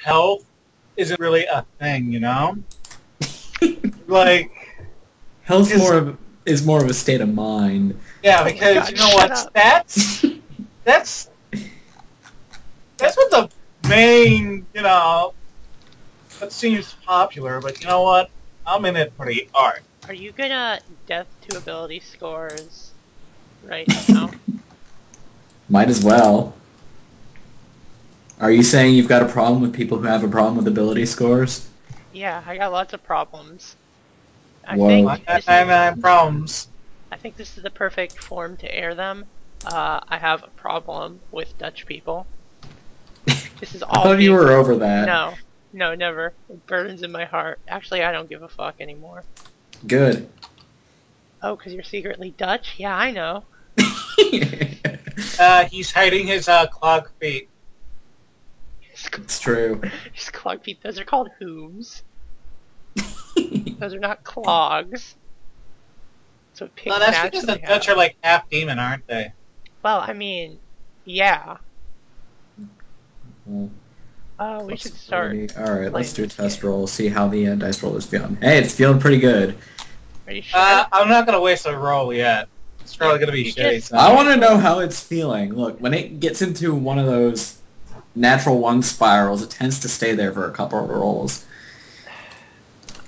health isn't really a thing, you know? Like, Health is more of a state of mind. yeah, Oh my because God, you know shut what? up. That's what the main, that seems popular, but you know what? I'm in it for the art. Are you gonna death to ability scores right now? Might as well. Are you saying you've got a problem with people who have a problem with ability scores? Yeah, I got lots of problems. I Whoa. think this I is, have problems. I think this is the perfect form to air them. I have a problem with Dutch people. This is I all. thought you were over that. No, never. It burns in my heart. Actually, I don't give a fuck anymore. Good. Oh, because you're secretly Dutch? Yeah, I know. He's hiding his clog feet. It's true. His clog feet. Those are called hooves. Those are not clogs. So pigs No, that's because the naturally Dutch have. are like half demon, aren't they? Well, I mean, yeah. Well, We should start. Alright, let's do a playing this test game. roll, see how the dice roll is feeling. Hey, it's feeling pretty good. Are you sure? I'm not gonna waste a roll yet. It's probably gonna be You shitty. just- So. I want to know how it's feeling. Look, when it gets into one of those natural one spirals, it tends to stay there for a couple of rolls.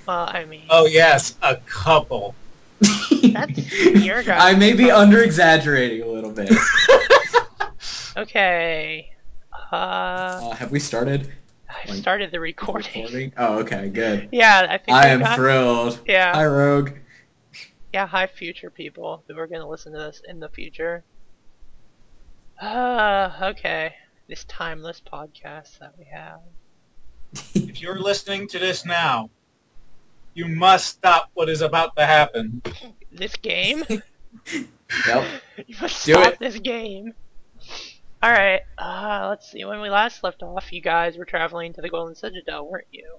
Well, I mean, Oh yes, a couple. That's your guys' I may be problem. under-exaggerating a little bit. okay. Have we started I started the recording. Oh, okay, good. Yeah, I think I we am got- thrilled. Yeah. Hi, Rogue. Yeah, hi, future people who are going to listen to this in the future. Okay. This timeless podcast that we have. If you're listening to this now, you must stop what is about to happen. This game? Yep. You must Do stop it. this game. Alright, let's see. When we last left off, you guys were traveling to the Golden Citadel, weren't you?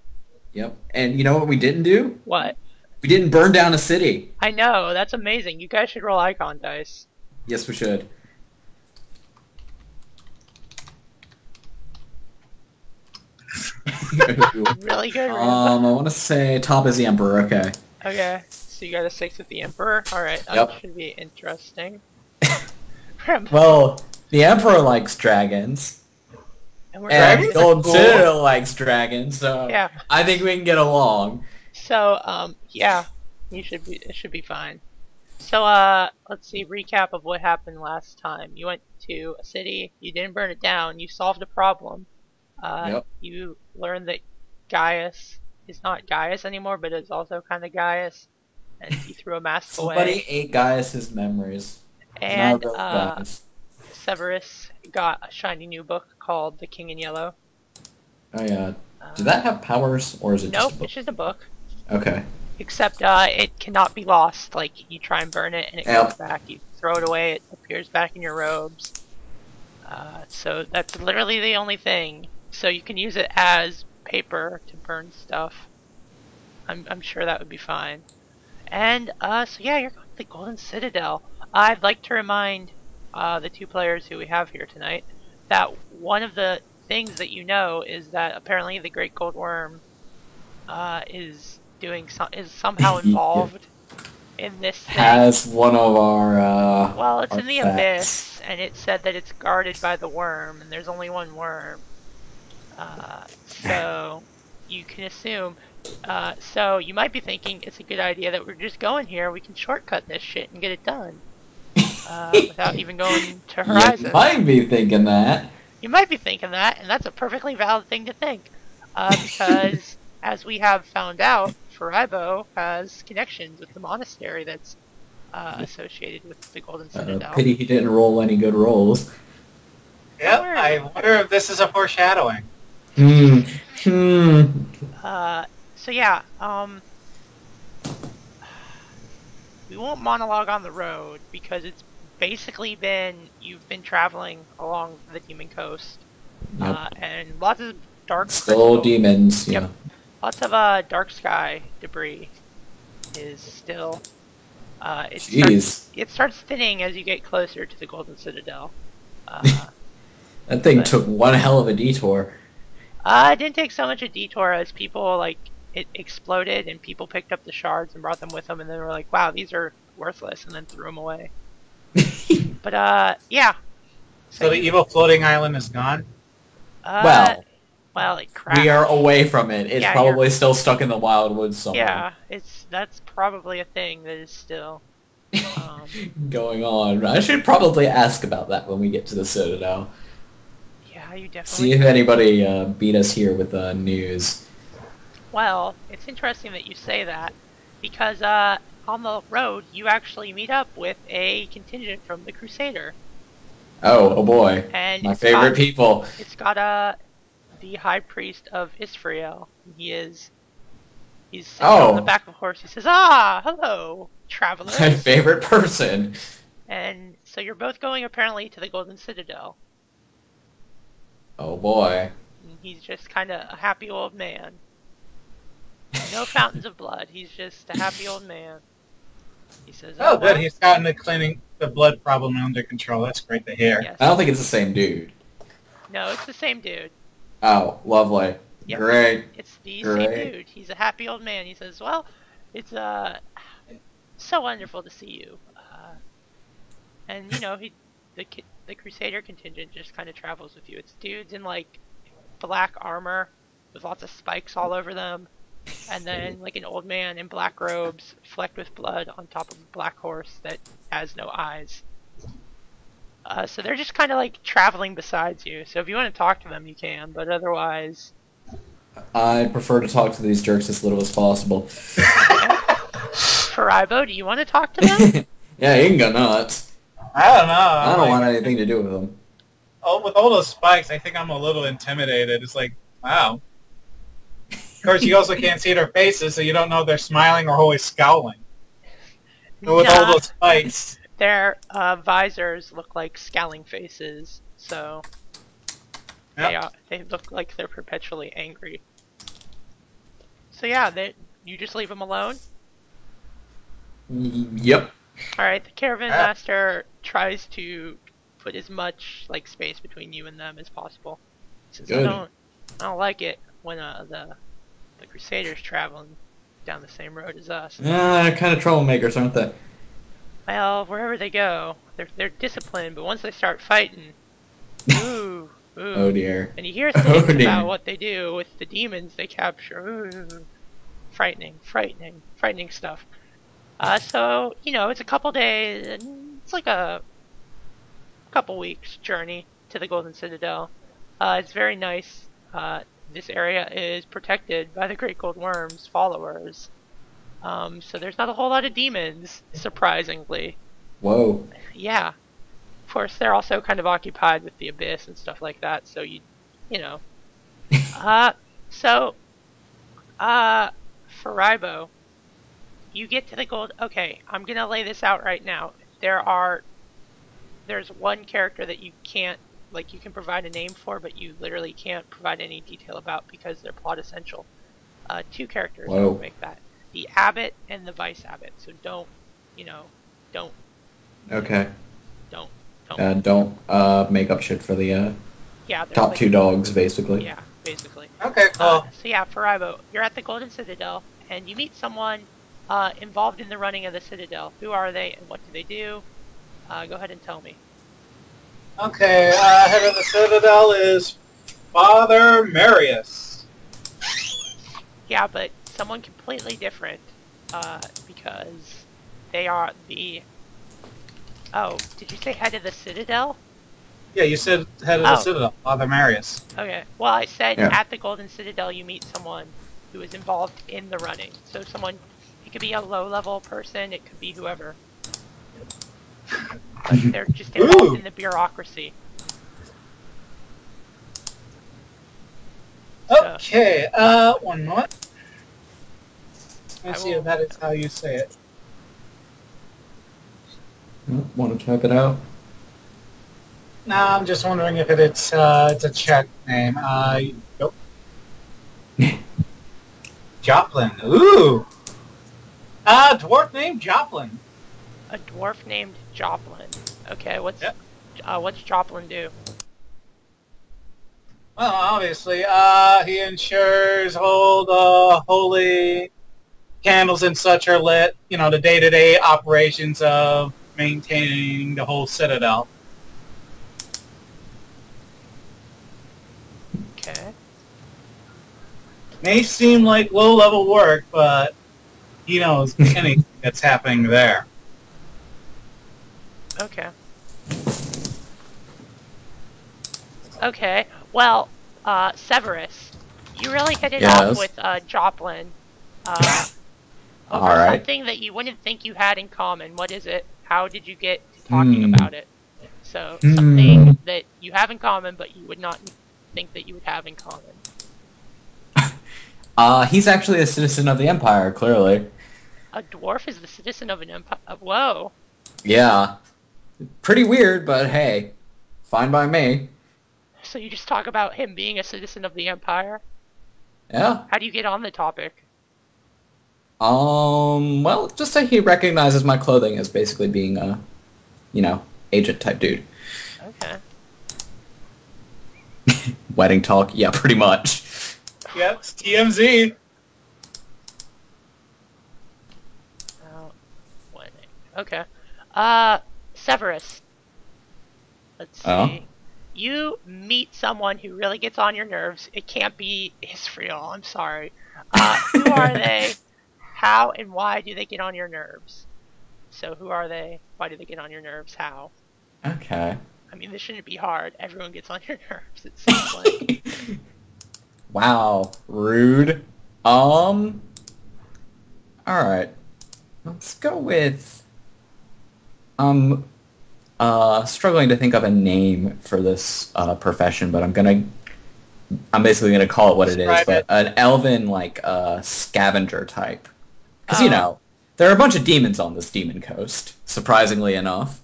Yep. And you know what we didn't do? What? We didn't burn down a city. I know, that's amazing. You guys should roll icon dice. Yes, we should. Really good, I Ramba. want to say top is the Emperor. Okay. Okay, so you got a 6 with the Emperor. Alright, that Yep. should be interesting. Ramba. Well, the Emperor likes dragons, And we're and driving- Golden cool. Citadel likes dragons. So Yeah. I think we can get along. So, yeah, it should be fine. So, let's see, recap of what happened last time. You went to a city, you didn't burn it down, you solved a problem. Yep. You learned that Gaius is not Gaius anymore, but is also kind of Gaius, and you threw a mask Somebody away. ate Gaius's memories. And, Not really Gaius. Severus got a shiny new book called The King in Yellow. Oh yeah. Did that have powers, or is it Nope, just a book? it's just a book. Okay. Except it cannot be lost. Like, you try and burn it and it Yep. comes back. You throw it away, it appears back in your robes. So that's literally the only thing. So you can use it as paper to burn stuff. I'm sure that would be fine. And so yeah, you're going to the Golden Citadel. I'd like to remind the two players who we have here tonight that one of the things that you know is that apparently the Great Gold Worm is somehow Yeah. involved in this thing. Has one of our Well, it's in the artifacts. abyss, and it said that it's guarded by the worm, and there's only one worm. So you can assume. So you might be thinking it's a good idea that we're just going here. We can shortcut this shit and get it done without even going to Horizon. You might be thinking that. You might be thinking that, and that's a perfectly valid thing to think, because as we have found out, Furaibo has connections with the monastery that's associated with the Golden Citadel. Pity he didn't roll any good rolls. Yep, Word. I wonder if this is a foreshadowing. Hmm. So yeah, we won't monologue on the road because it's basically you've been traveling along the Demon Coast, Yep. and lots of dark Still crystal- demons. Yep. Yeah. Lots of dark sky debris is still. Jeez. It starts thinning as you get closer to the Golden Citadel. That thing but- took one hell of a detour. It didn't take so much a detour as people, like, it exploded and people picked up the shards and brought them with them and then were like, wow, these are worthless, and then threw them away. But, yeah. So the evil floating island is gone? Well, it crashed. We are away from it. It's Yeah, probably still stuck in the wildwoods somewhere. Yeah, that's probably a thing that is still going on. I should probably ask about that when we get to the Citadel. Yeah, you definitely. See if anybody beat us here with news. Well, it's interesting that you say that because on the road you actually meet up with a contingent from the Crusader. Oh boy, and my favorite people. It's got the High Priest of Israel. He's sitting on the back of a horse. He says, hello, travelers. My favorite person. And so you're both going apparently to the Golden Citadel. Oh boy. And he's just kind of a happy old man. No fountains of blood. He's just a happy old man. He says, "Oh, good. He's gotten the blood problem under control. That's great to hear." Yes. I don't think it's the same dude. No, it's the same dude. Oh, lovely. Yep. Great. It's the same dude. He's a happy old man. He says, "Well, it's so wonderful to see you." And you know, the Crusader contingent just kind of travels with you. It's dudes in like black armor with lots of spikes all over them. And then, like, an old man in black robes, flecked with blood, on top of a black horse that has no eyes. So they're just kind of, like, traveling besides you. So if you want to talk to them, you can, but otherwise... I prefer to talk to these jerks as little as possible. Furaibo, do you want to talk to them? Yeah, you can go nuts. I don't know. I don't want anything to do with them. Oh, with all those spikes, I think I'm a little intimidated. It's like, wow. Of course, you also can't see their faces, so you don't know if they're smiling or always scowling. But with all those spikes. Their visors look like scowling faces, so they look like they're perpetually angry. So yeah, you just leave them alone? Yep. Alright, the caravan master tries to put as much like space between you and them as possible. He says, I don't like it when the Crusaders traveling down the same road as us. Kind of troublemakers, aren't they? Well, wherever they go, they're disciplined, but once they start fighting, ooh. Oh dear. And you hear things about what they do with the demons they capture. Ooh. Frightening stuff. So, you know, it's a couple days, and it's like a couple weeks journey to the Golden Citadel. It's very nice. This area is protected by the Great Gold Worm's followers. So there's not a whole lot of demons, surprisingly. Whoa. Yeah. Of course, they're also kind of occupied with the Abyss and stuff like that, so you know. Furaibo, you get to the gold... Okay, I'm gonna lay this out right now. There's one character that you can't, like, you can provide a name for, but you literally can't provide any detail about because they're plot essential. Two characters will make that. The abbot and the vice abbot. So don't. Okay. Don't make up shit for the top like, two dogs, basically. Yeah, basically. Okay, cool. So yeah, Furaibo, you're at the Golden Citadel, and you meet someone involved in the running of the Citadel. Who are they, and what do they do? Go ahead and tell me. Okay, head of the Citadel is Father Marius. Yeah, but someone completely different, because they are the... Oh, did you say head of the Citadel? Yeah, you said head of the Citadel, Father Marius. Okay, well I said at the Golden Citadel you meet someone who is involved in the running. So someone, it could be a low-level person, it could be whoever. But they're just involved in the bureaucracy. Okay, one moment. Let's see if that is how you say it. Want to check it out? No, I'm just wondering if it's a Czech name. Nope. Joplin. Ooh. Dwarf named Joplin. A dwarf named Joplin. Okay, what's Joplin do? Well, obviously, he ensures all the holy candles and such are lit, the day-to-day operations of maintaining the whole citadel. Okay. May seem like low-level work, but he knows anything that's happening there. Okay. Okay. Well, Severus, you really hit it off with Joplin. Over something that you wouldn't think you had in common. What is it? How did you get to talking about it? So, something that you have in common, but you would not think that you would have in common. He's actually a citizen of the Empire, clearly. A dwarf is the citizen of an empire? Whoa. Yeah. Pretty weird, but hey. Fine by me. So you just talk about him being a citizen of the Empire? Yeah. How do you get on the topic? Well, just say he recognizes my clothing as basically being a, agent type dude. Okay. Wedding talk? Yeah, pretty much. Yep, it's TMZ. Wedding. Okay. Severus. Let's see. You meet someone who really gets on your nerves. It can't be Israel, I'm sorry. Who are they? How and why do they get on your nerves? So who are they? Why do they get on your nerves? How? Okay. I mean, this shouldn't be hard. Everyone gets on your nerves, it seems like. Wow. Rude. Alright. Let's go with... struggling to think of a name for this profession, but I'm basically gonna call it what it is, but an elven scavenger type. Because there are a bunch of demons on this demon coast, surprisingly enough,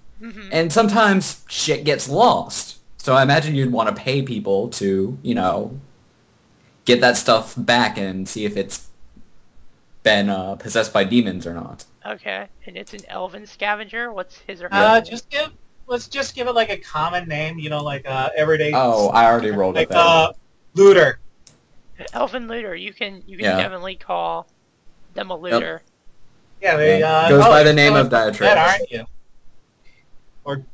and sometimes shit gets lost. So I imagine you'd want to pay people to, get that stuff back and see if it's been possessed by demons or not. Okay, and it's an elven scavenger. What's his or her name? Let's just give it like a common name, everyday. Oh, I already rolled it. Looter. Elven looter. You can definitely call them a looter. Yep. Yeah, they goes by the name of Diatrix. That, aren't you? Or.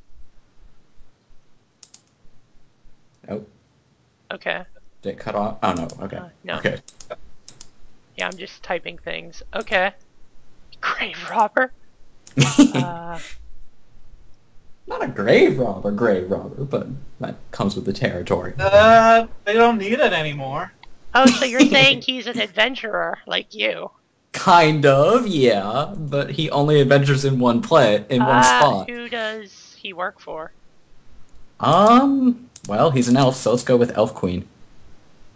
Nope. Okay. Did it cut off? Oh no. Okay. No. Okay. Yeah, I'm just typing things. Okay. Grave robber. Not a grave robber, but that comes with the territory. They don't need it anymore. Oh, so you're saying he's an adventurer, like you? Kind of, yeah, but he only adventures in one spot. Who does he work for? Well, he's an elf, so let's go with Elf Queen.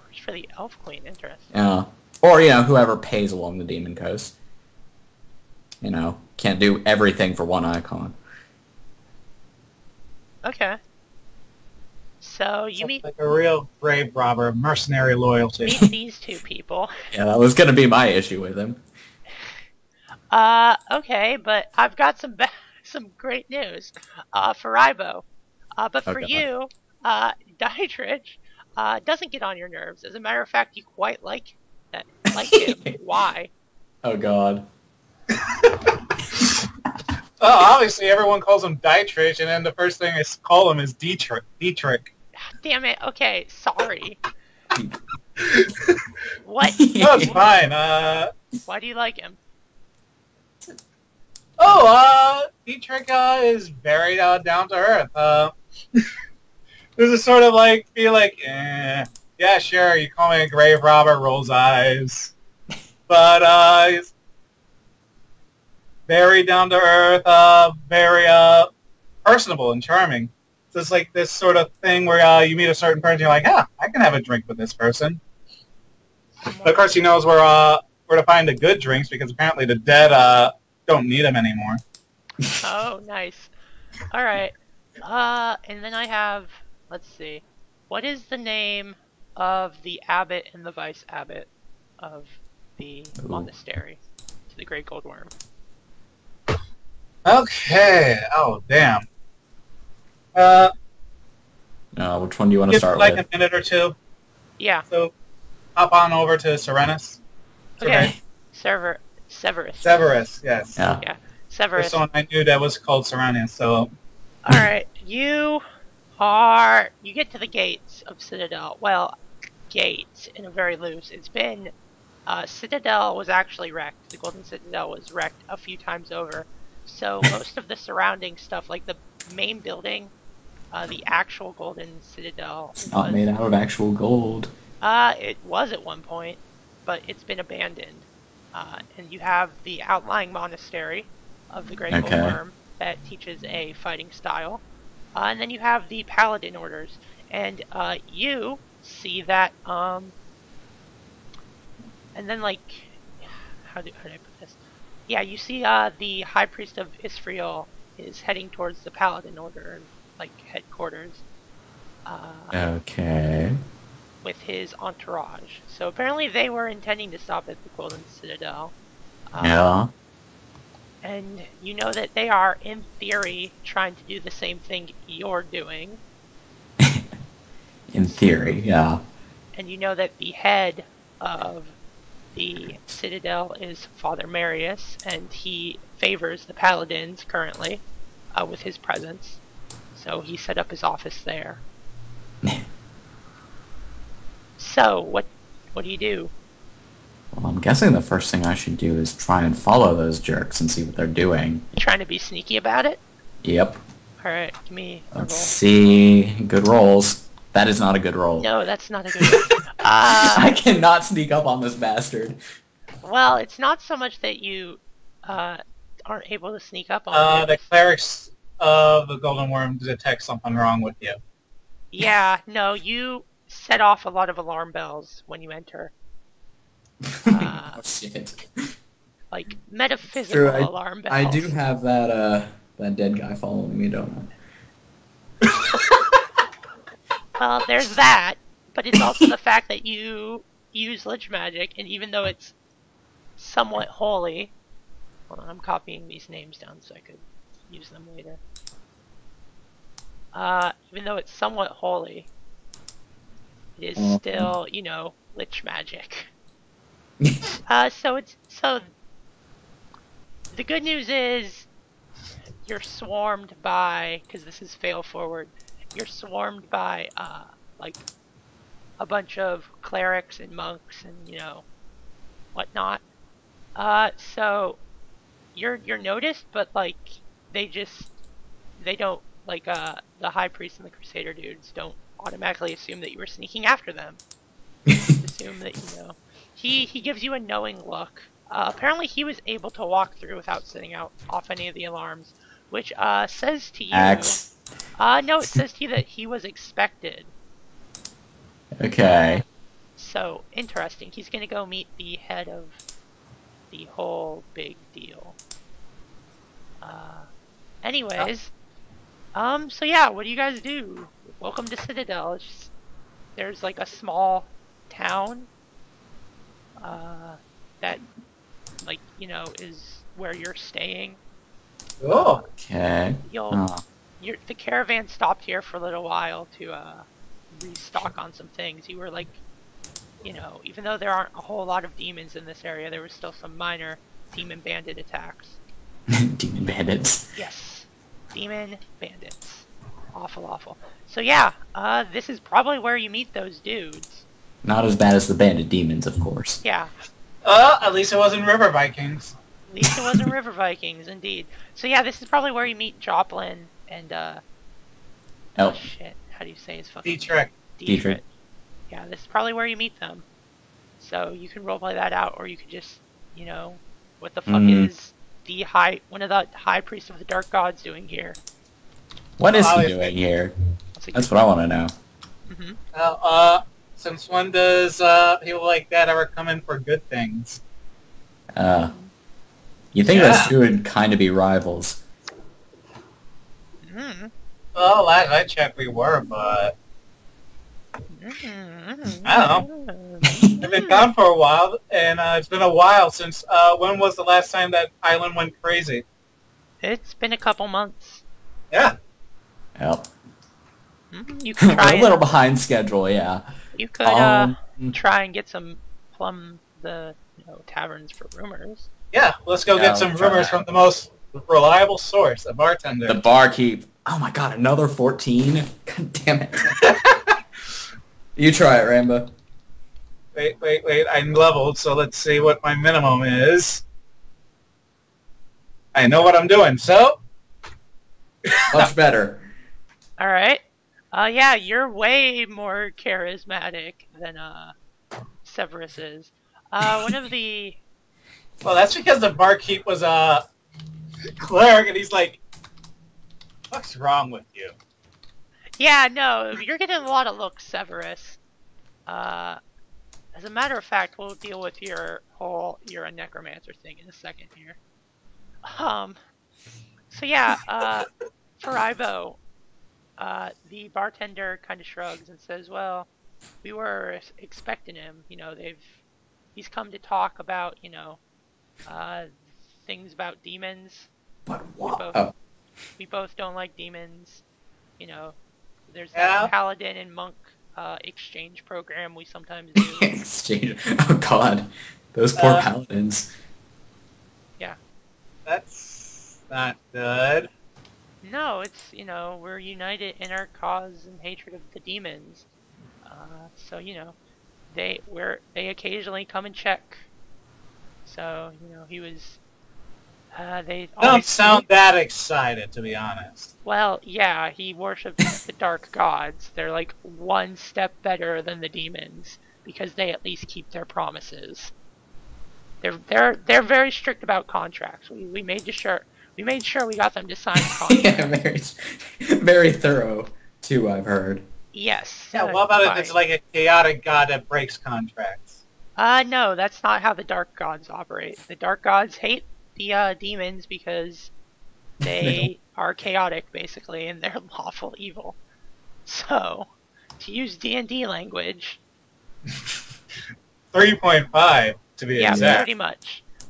Works for the Elf Queen, interesting. Yeah. Or, whoever pays along the Demon Coast. Can't do everything for one icon. Okay. So you meet like a real grave robber, mercenary loyalty. Meet these two people. Yeah, that was gonna be my issue with him. Okay, but I've got some great news. Furaibo. But for you, Dietrich doesn't get on your nerves. As a matter of fact, you quite like him. Why? Oh God. Well, obviously everyone calls him Dietrich, and then the first thing I call him is Dietrich. Damn it. Okay, sorry. What? No, it's fine. Why do you like him? Dietrich is very down to earth. There's a sort of yeah, sure, you call me a grave robber, rolls eyes. But he's very down to earth, very personable and charming. So it's like this sort of thing where you meet a certain person, you're like, I can have a drink with this person. But of course, he knows where to find the good drinks because apparently the dead don't need them anymore. Oh, nice. All right. And then I have, let's see, what is the name of the abbot and the vice abbot of the monastery to the Great Gold Worm? Okay. Oh, damn. Which one do you want to start like with? A minute or two. Yeah. So hop on over to Serenus. Okay. Severus. Severus, yes. Yeah. Yeah. There's Severus. someone I knew that was called Serenus, so Alright. You get to the gates of Citadel. Well, gates in a very loose. It's been Citadel was actually wrecked. The Golden Citadel was wrecked a few times over. So most of the surrounding stuff, like the main building, the actual Golden Citadel, It's not made out of actual gold. it was at one point, but it's been abandoned. And you have the outlying monastery of the Great Gold Okay. Worm that teaches a fighting style. And then you have the Paladin orders. And you see that, and then like, how do I put this? Yeah, you see the High Priest of Israel is heading towards the Paladin order, like headquarters. Okay. With his entourage. So apparently they were intending to stop at the Golden Citadel. Yeah. And you know that they are, in theory, trying to do the same thing you're doing. In theory, yeah. And you know that the head of the Citadel is Father Marius, and he favors the Paladins currently with his presence. So he set up his office there. So, what do you do? Well, I'm guessing the first thing I should do is try and follow those jerks and see what they're doing. You trying to be sneaky about it? Yep. Alright, give me a Let's roll. see. Good rolls. That is not a good roll. No, that's not a good roll. I cannot sneak up on this bastard. Well, it's not so much that you aren't able to sneak up on the clerics of the Golden Worm detect something wrong with you. Yeah, no, you set off a lot of alarm bells when you enter. Oh shit. Like metaphysical True, alarm bells. I do have that dead guy following me, don't Well, there's that, but it's also the fact that you use Lich Magic, and even though it's somewhat holy... Hold on, I'm copying these names down so I could use them later. Even though it's somewhat holy, it is still, you know, Lich Magic. So the good news is you're swarmed by, because this is fail forward, you're swarmed by like a bunch of clerics and monks and, you know, whatnot. So you're noticed, but like they don't, like the High Priest and the Crusader dudes don't automatically assume that you were sneaking after them. Assume that, you know, he gives you a knowing look. Apparently he was able to walk through without setting off any of the alarms, which says to you... Axe. No, it says to you that he was expected. Okay. So, interesting. He's gonna go meet the head of the whole big deal. Anyways, so yeah, what do you guys do? Welcome to Citadel. There's like a small town that, like, you know, is where you're staying. Oh. Okay. The caravan stopped here for a little while to restock on some things. You were like, you know, even though there aren't a whole lot of demons in this area, there was still some minor demon bandit attacks. Demon bandits. Yes, demon bandits. Awful. So yeah, this is probably where you meet those dudes. Not as bad as the bandit demons, of course. Yeah. At least it wasn't River Vikings. At least it wasn't River Vikings, indeed. So yeah, this is probably where you meet Joplin and oh shit, how do you say his fucking name? Dietrich. Yeah, this is probably where you meet them. So you can roleplay that out, or you could just, you know, what the fuck is one of the High Priests of the Dark Gods doing here? What is he doing here? That's what I want to know. Mm-hmm. Since when does people like that ever come in for good things? You think those two would kind of be rivals? Mm-hmm. Well, last I checked we were, but Mm-hmm. I don't know. They've been gone for a while, and it's been a while since, when was the last time that island went crazy? It's been a couple months. Yeah. Yep. You can try We're a little behind schedule, yeah. You could try and get some plumb the taverns for rumors. Yeah, let's go get some rumors from the most reliable source, a bartender. The barkeep. Oh my god, another 14? God damn it. You try it, Ramba. Wait. I'm leveled, so let's see what my minimum is. I know what I'm doing, so... Much better. Alright. Yeah, you're way more charismatic than Severus is. One of the... Well, that's because the barkeep was a cleric, and he's like, what's wrong with you? Yeah, no, you're getting a lot of looks, Severus. As a matter of fact, we'll deal with you're a necromancer thing in a second here. So yeah, Furaibo, the bartender kind of shrugs and says, well, we were expecting him, he's come to talk about, things about demons. But what? We both don't like demons, there's that paladin and monk exchange program we sometimes do. Exchange. Oh god, those poor paladins. Yeah. That's not good. No, it's we're united in our cause and hatred of the demons. So they occasionally come and check. So he was. They don't sound that excited, to be honest. Well, yeah, he worships the dark gods. They're like one step better than the demons because they at least keep their promises. They're very strict about contracts. We made sure we got them to sign contracts. Yeah, very thorough too, I've heard. Yes. Yeah, what about if it's like a chaotic god that breaks contracts? No, that's not how the dark gods operate. The dark gods hate the demons because they are chaotic, basically, and they're lawful evil. So, to use D&D language... 3.5, to be exact. Yeah,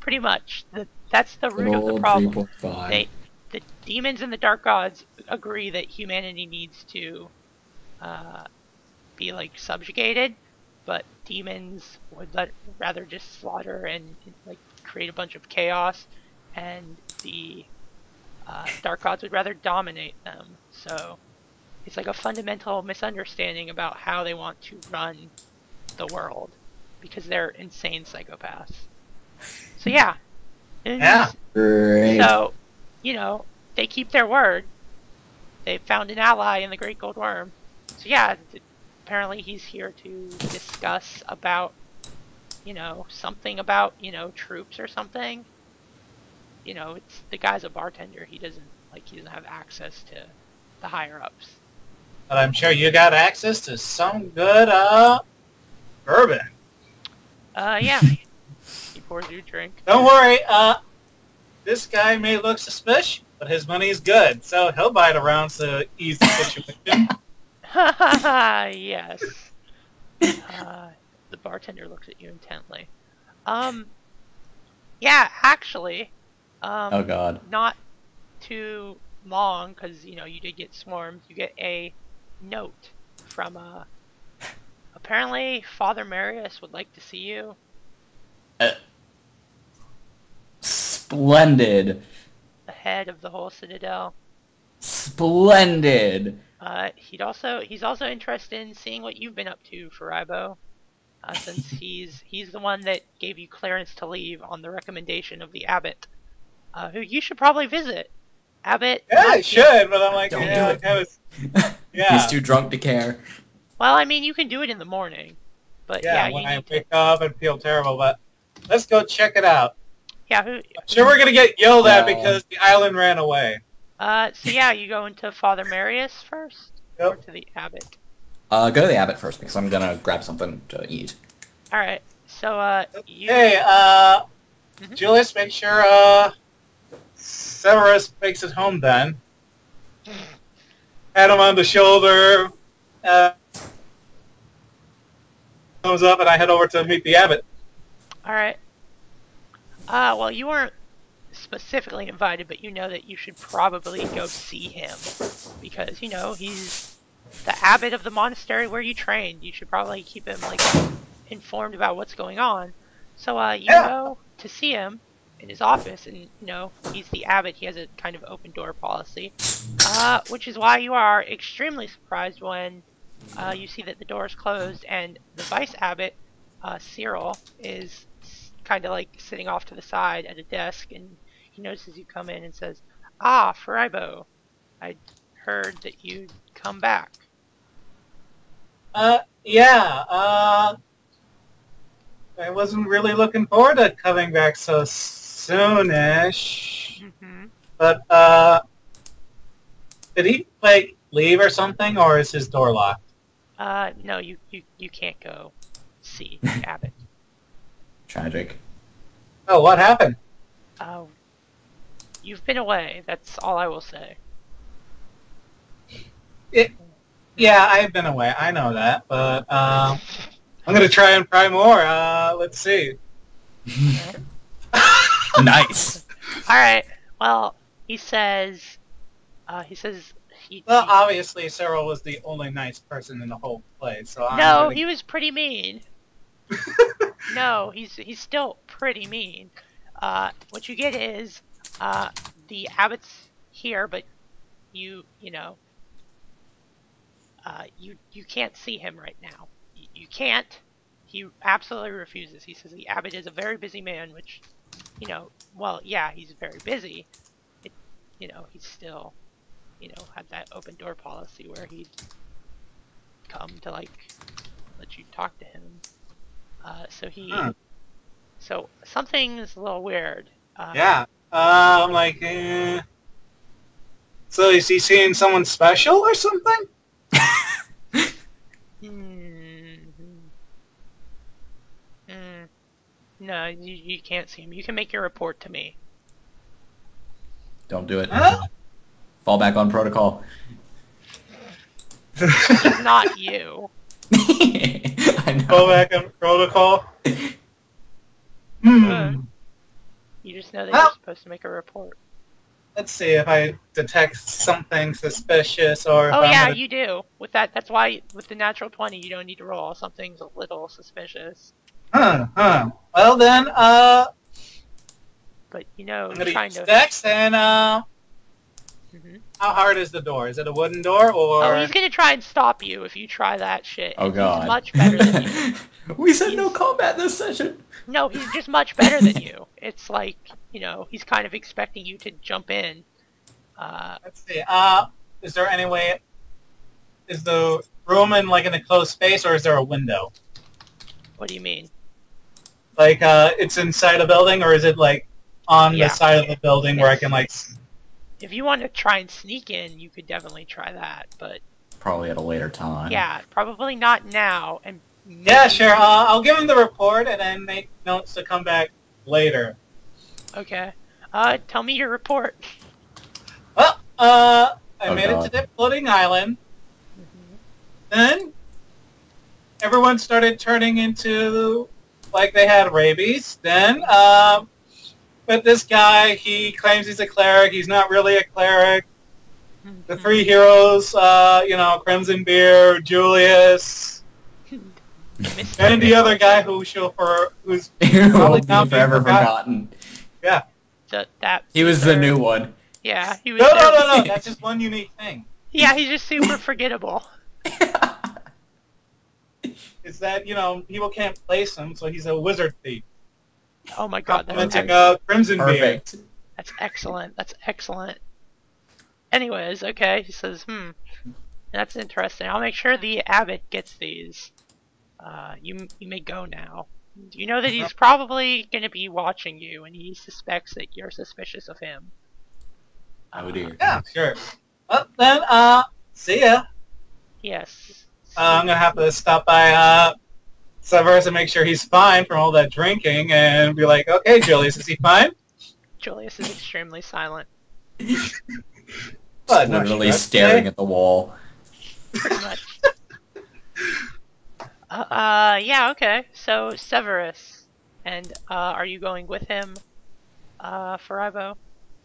pretty much. That's the root of the problem. The demons and the dark gods agree that humanity needs to be, like, subjugated, but demons would rather just slaughter and, like, create a bunch of chaos, and the dark gods would rather dominate them. So it's like a fundamental misunderstanding about how they want to run the world because they're insane psychopaths. So yeah. Yeah. Great. So, they keep their word. They found an ally in the Great Gold Worm. So yeah, apparently he's here to discuss about something about, troops or something. It's the guy's a bartender. He doesn't have access to the higher ups. But I'm sure you got access to some good bourbon. Yeah. He pours you a drink. Don't worry, this guy may look suspicious, but his money is good, so he'll buy it around to ease the situation. Yes. The bartender looks at you intently. Yeah, actually, oh god. not too long, because, you did get swarmed. You get a note from, apparently Father Marius would like to see you. Splendid. The head of the whole Citadel. Splendid. He's also interested in seeing what you've been up to, Furaibo. Since he's the one that gave you clearance to leave on the recommendation of the abbot, who you should probably visit. Abbot. Yeah, I should, but I'm like, Don't yeah, do it. Yeah. He's too drunk to care. Well, I mean, you can do it in the morning, but yeah, when I wake up and feel terrible. But let's go check it out. Yeah, I'm sure we're gonna get yelled at because the island ran away. So yeah, you go into Father Marius first, or to the abbot. Go to the abbot first because I'm gonna grab something to eat. All right. So Hey, Julius, make sure Severus makes it home then. Pat him on the shoulder. Thumbs up, and I head over to meet the abbot. All right. Well, you weren't specifically invited, but you know that you should probably go see him because he's the abbot of the monastery where you trained. You should probably keep him like informed about what's going on. So you go to see him in his office, and he's the abbot. He has a kind of open door policy, which is why you are extremely surprised when you see that the door is closed and the vice abbot, Cyril, is kind of like sitting off to the side at a desk, and he notices you come in and says, "Ah, Furaibo, I heard that you'd come back." Yeah, I wasn't really looking forward to coming back so soonish. Mm-hmm. But, did he, like, leave or something, or is his door locked? No, you can't go see the abbot. Tragic. Oh, what happened? You've been away, that's all I will say. Yeah, I've been away, I know that, but, I'm gonna try and pry more, let's see. Nice. Alright, well, he says, Well, obviously, Cyril was the only nice person in the whole place, so No, he was pretty mean. No, he's still pretty mean. What you get is, the abbot's here, but you can't see him right now. You can't. He absolutely refuses. He says the abbot is a very busy man, which, well, yeah, he's very busy. He's still, had that open door policy where he'd come to, like, let you talk to him. So something's a little weird. Yeah. I'm like, So is he seeing someone special or something? No, you can't see him. You can make your report to me. Don't do it. Huh? Fall back on protocol. It's not you. I know. Go back on protocol. You just know that Well, you're supposed to make a report. Let's see if I detect something suspicious or. Oh if yeah, I'm gonna... you do. With that, that's why with the natural 20, you don't need to roll. Something's a little suspicious. Well then, But I'm gonna trying use to. Dex, and Mhm. how hard is the door? Is it a wooden door or? Oh, he's gonna try and stop you if you try that shit. Oh god. He's much better than you. We said no combat this session. No, he's just much better than you. It's like, he's kind of expecting you to jump in. Let's see. Is there any way? Is the room in like in a closed space, or is there a window? What do you mean? Like, it's inside a building, or is it like on the side of the building where I can like? If you want to try and sneak in, you could definitely try that, but Probably at a later time. yeah, probably not now. And Yeah, sure. I'll give him the report and then make notes to come back later. Okay. Tell me your report. Well, I made God. it to the floating island. Mm-hmm. Then everyone started turning into like they had rabies. Then, but this guy, he claims he's a cleric. He's not really a cleric. The three heroes, Crimson Beer, Julius, and the other guy who's Will probably be not being forever forgotten. forgotten. Yeah. He was the new one. Yeah, he was. No. That's just one unique thing. Yeah, he's just super forgettable. Is that people can't place him, so he's a wizard thief. Oh my god, Complimenting Crimson Beer. Perfect. that's excellent. That's excellent. Anyways, okay, he says, that's interesting. I'll make sure the abbot gets these. You may go now. You know that he's probably going to be watching you, and he suspects that you're suspicious of him. Oh dear. Yeah, sure. Well, then, see ya. Yes. I'm gonna have to stop by Severus and make sure he's fine from all that drinking, and be like, okay, Julius, is he fine? Julius is extremely silent. But no, Literally sure. staring at the wall. Pretty much. Yeah, okay. So, Severus. And, are you going with him, Furaibo?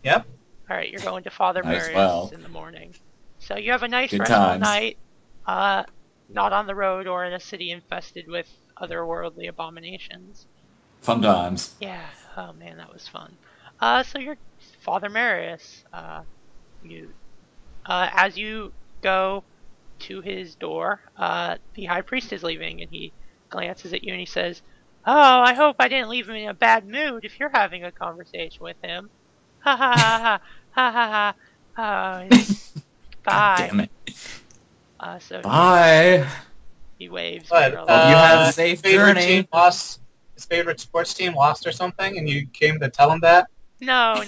Yep. Alright, you're going to Father Nice, Marius well. in the morning. So you have a nice Good restful times. night. Not on the road or in a city infested with otherworldly abominations. Fun times. Yeah. Oh man, that was fun. So you're Father Marius. As you go to his door, the high priest is leaving, and he glances at you and he says, "Oh, I hope I didn't leave him in a bad mood if you're having a conversation with him." Ha ha ha ha ha ha. God Bye. damn it. So Bye. he waves. But, wearily. Hope you have a safe favorite journey. team lost. His favorite sports team lost or something, and you came to tell him that? No.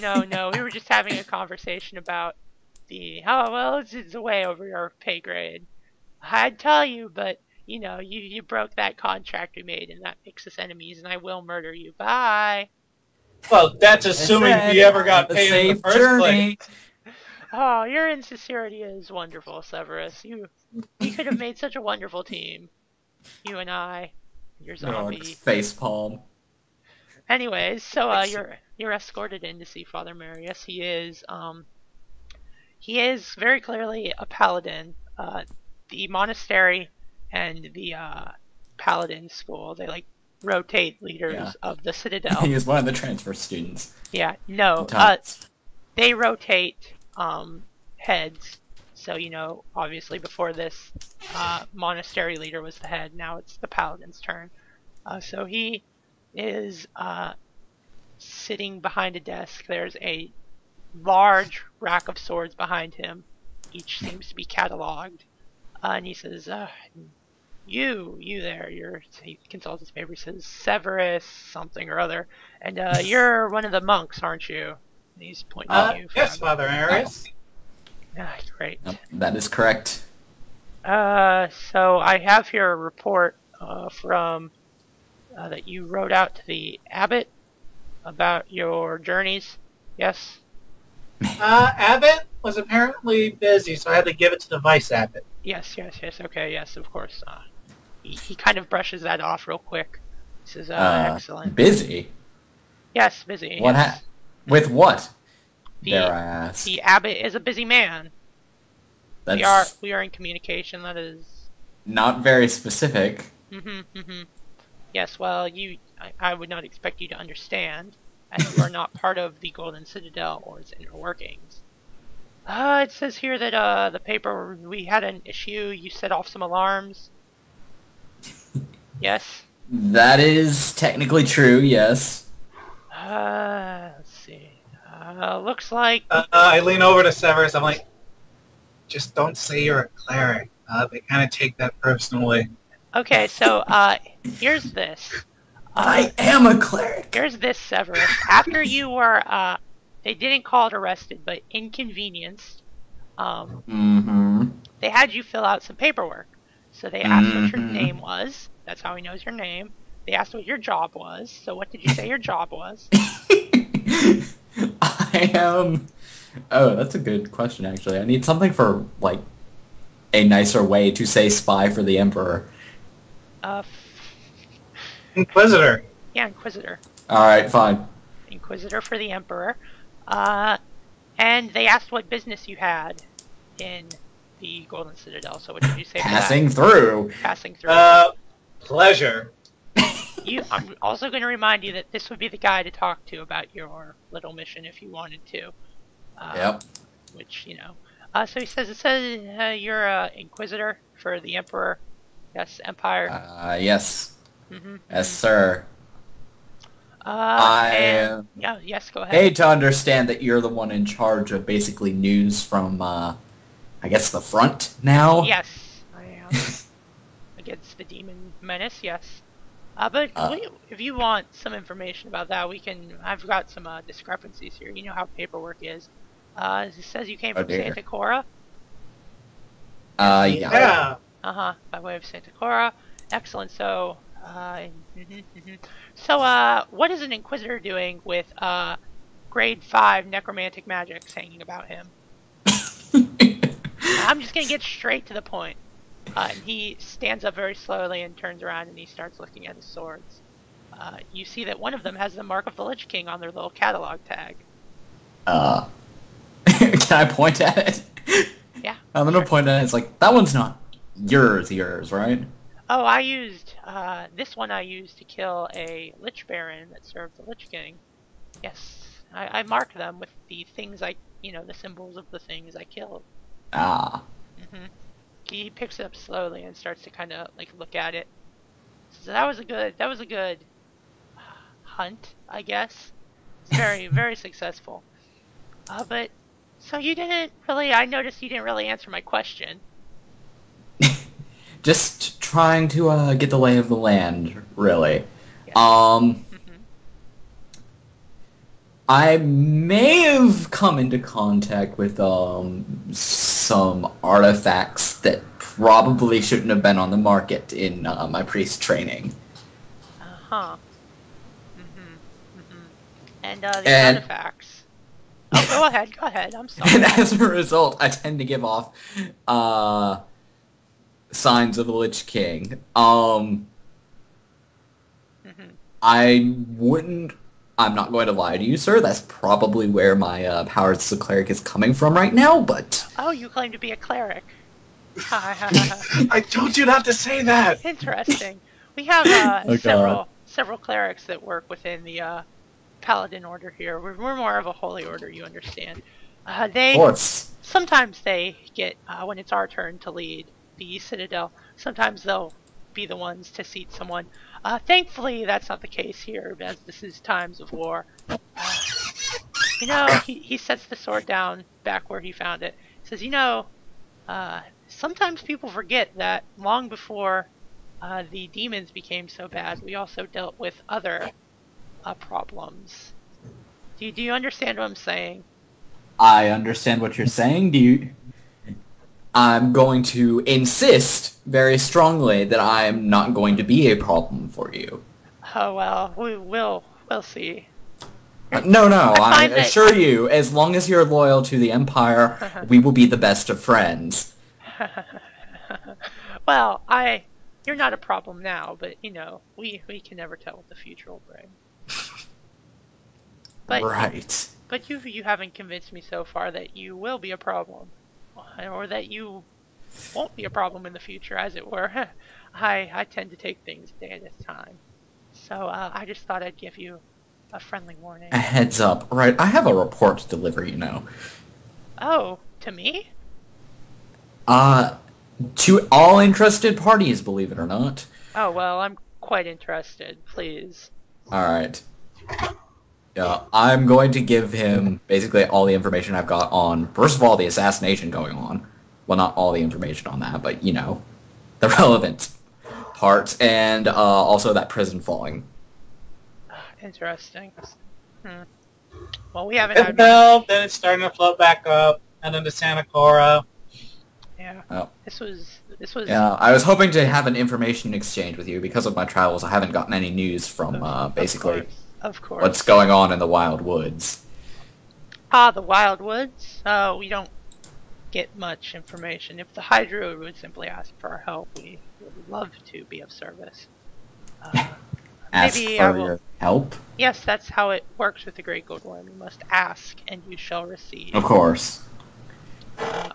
We were just having a conversation about it's way over your pay grade. I'd tell you, but you broke that contract we made, and that makes us enemies, and I will murder you. Bye. Well, that's assuming he ever got paid in the safe first journey. place. Oh, your insincerity is wonderful, Severus. We could have made such a wonderful team. You and I, your zombie. Face palm. Anyways, so you're escorted in to see Father Marius. He is very clearly a paladin. The monastery and the paladin school, they like rotate leaders of the citadel. He is one of the transfer students. Yeah, no, they rotate heads. So obviously before this, monastery leader was the head. Now it's the paladin's turn. So he is sitting behind a desk. There's a large rack of swords behind him. Each seems to be cataloged. And he says, you there, he consults his paper. He says, Severus something or other. And you're one of the monks, aren't you? And he's pointing at you. Yes, Father Marius. Great. Yep, that is correct. So I have here a report from that you wrote out to the abbot about your journeys. Yes? Abbot was apparently busy, so I had to give it to the vice abbot. Yes. Okay, yes, of course. He kind of brushes that off real quick. He says, excellent. Busy? Yes, busy. What? Yes. With what? The abbot is a busy man. We are in communication. That is not very specific. Yes, well, I would not expect you to understand, as you are not part of the Golden Citadel or its inner workings. It says here that the paper, we had an issue. You set off some alarms. Yes? That is technically true, yes. Let's see. Looks like... I lean over to Severus. I'm like, just don't say you're a cleric. They kind of take that personally. Okay, so here's this. I am a cleric. Here's this, Severus. After you were, they didn't call it arrested, but inconvenienced, they had you fill out some paperwork. So they asked what your name was. That's how he knows your name. They asked what your job was. So what did you say your job was? I am... Oh, that's a good question, actually. I need something for, like, a nicer way to say spy for the Emperor. Inquisitor. Yeah, Inquisitor. Alright, fine. Inquisitor for the Emperor. And they asked what business you had in the Golden Citadel. So what did you say Passing for that? through. Passing through. Pleasure. I'm also going to remind you that this would be the guy to talk to about your little mission if you wanted to. Yep. Which, so it says you're an Inquisitor for the Emperor. Yes, Empire. Yes. Yes, sir. Yes, go ahead. Paid to understand that you're the one in charge of basically news from, I guess, the front now? Yes, I am. Against the demon menace, yes. But if you want some information about that, I've got some discrepancies here. You know how paperwork is. It says you came from Santa Cora? Yeah. By way of Santa Cora. Excellent. So, what is an Inquisitor doing with grade 5 necromantic magics hanging about him? I'm just going to get straight to the point. And he stands up very slowly and turns around and he starts looking at his swords. You see that one of them has the mark of the Lich King on their little catalog tag. Can I point at it? Yeah. I'm going to point at it. It's like, that one's not. yours, right? Oh, I used this one. I used to kill a Lich Baron that served the Lich King. Yes, I marked them with the things the symbols of the things I killed. Ah. hmm He picks it up slowly and starts to kind of like look at it. So that was a good hunt, I guess. It's very very successful. But so you didn't really. I noticed you didn't really answer my question. Just trying to get the lay of the land, really. Yes. Um, hmm I may have come into contact with some artifacts that probably shouldn't have been on the market in my priest training. Uh-huh. hmm hmm And these And artifacts. Oh, go ahead. Go ahead. I'm and sorry. as a result, I tend to give off uh, signs of the Lich King. hmm I wouldn't. I'm not going to lie to you, sir. That's probably where my powers as a cleric is coming from right now. But Oh, you claim to be a cleric. I told you not to say that. Interesting. We have Oh God. several clerics that work within the paladin order here. We're more of a holy order, you understand. Of They course. sometimes they get when it's our turn to lead the citadel. Sometimes they'll be the ones to seat someone. Thankfully, that's not the case here, as this is times of war. Uh, he sets the sword down back where he found it. He says, sometimes people forget that long before the demons became so bad, we also dealt with other problems. Do you understand what I'm saying? I understand what you're saying. Do you? I'm going to insist very strongly that I'm not going to be a problem for you. Oh well, we'll see. No, I I find that. assure you, as long as you're loyal to the Empire, we will be the best of friends. Well, you're not a problem now, but we can never tell what the future will bring. But Right. but you haven't convinced me so far that you will be a problem, or that you won't be a problem in the future, as it were. I tend to take things a day at a time. So I just thought I'd give you a friendly A warning. heads up. Right, I have a report to deliver, you know. Oh, to me? Uh, to all interested parties, believe it or not. Oh well, I'm quite interested. Please. Alright. Yeah, I'm going to give him basically all the information I've got on, first of all, the assassination going on. Well, not all the information on that, but, the relevant parts, and also that prison falling. Interesting. Hmm. Well, we haven't It had. fell, then it's starting to float back up, and then to Santa Cora. Yeah. Oh. This was. Yeah, I was hoping to have an information exchange with you. Because of my travels, I haven't gotten any news from basically Of course. what's going on in the wild woods. The Wild Woods. We don't get much information. If the Hydra would simply ask for our help, we would love to be of service. Ask Maybe for I will. your help? Yes, that's how it works with the Great Gold Worm. You must ask, and you shall receive. Of course.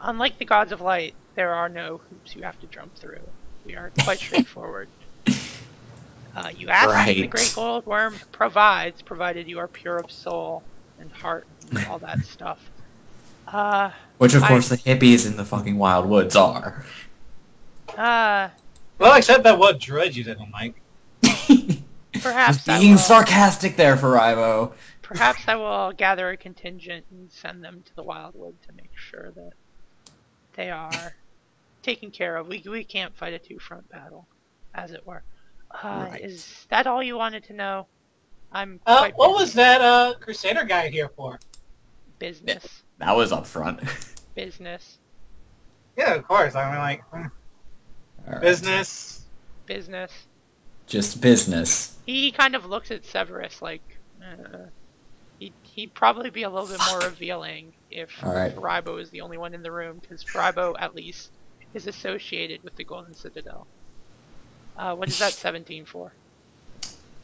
Unlike the Gods of Light, there are no hoops you have to jump through. We are quite straightforward. You ask, Right. the Great Gold Worm provides, provided you are pure of soul and heart and all that stuff. Which, of course, the hippies in the fucking wild woods are. Well, except that what droid you didn't like. Perhaps Just being sarcastic there, Furaibo. Perhaps I will gather a contingent and send them to the Wildwood to make sure that they are taken care of. We can't fight a two-front battle, as it were. Right. Is that all you wanted to know? I'm What quite busy. was that Crusader guy here for? Business. That was up front. Business. Yeah, of course. I mean, like, Alright. business. Business. Just business. He kind of looks at Severus like he'd probably be a little bit more revealing if Alright. Furaibo is the only one in the room, because Furaibo at least is associated with the Golden Citadel. What is that 17 for?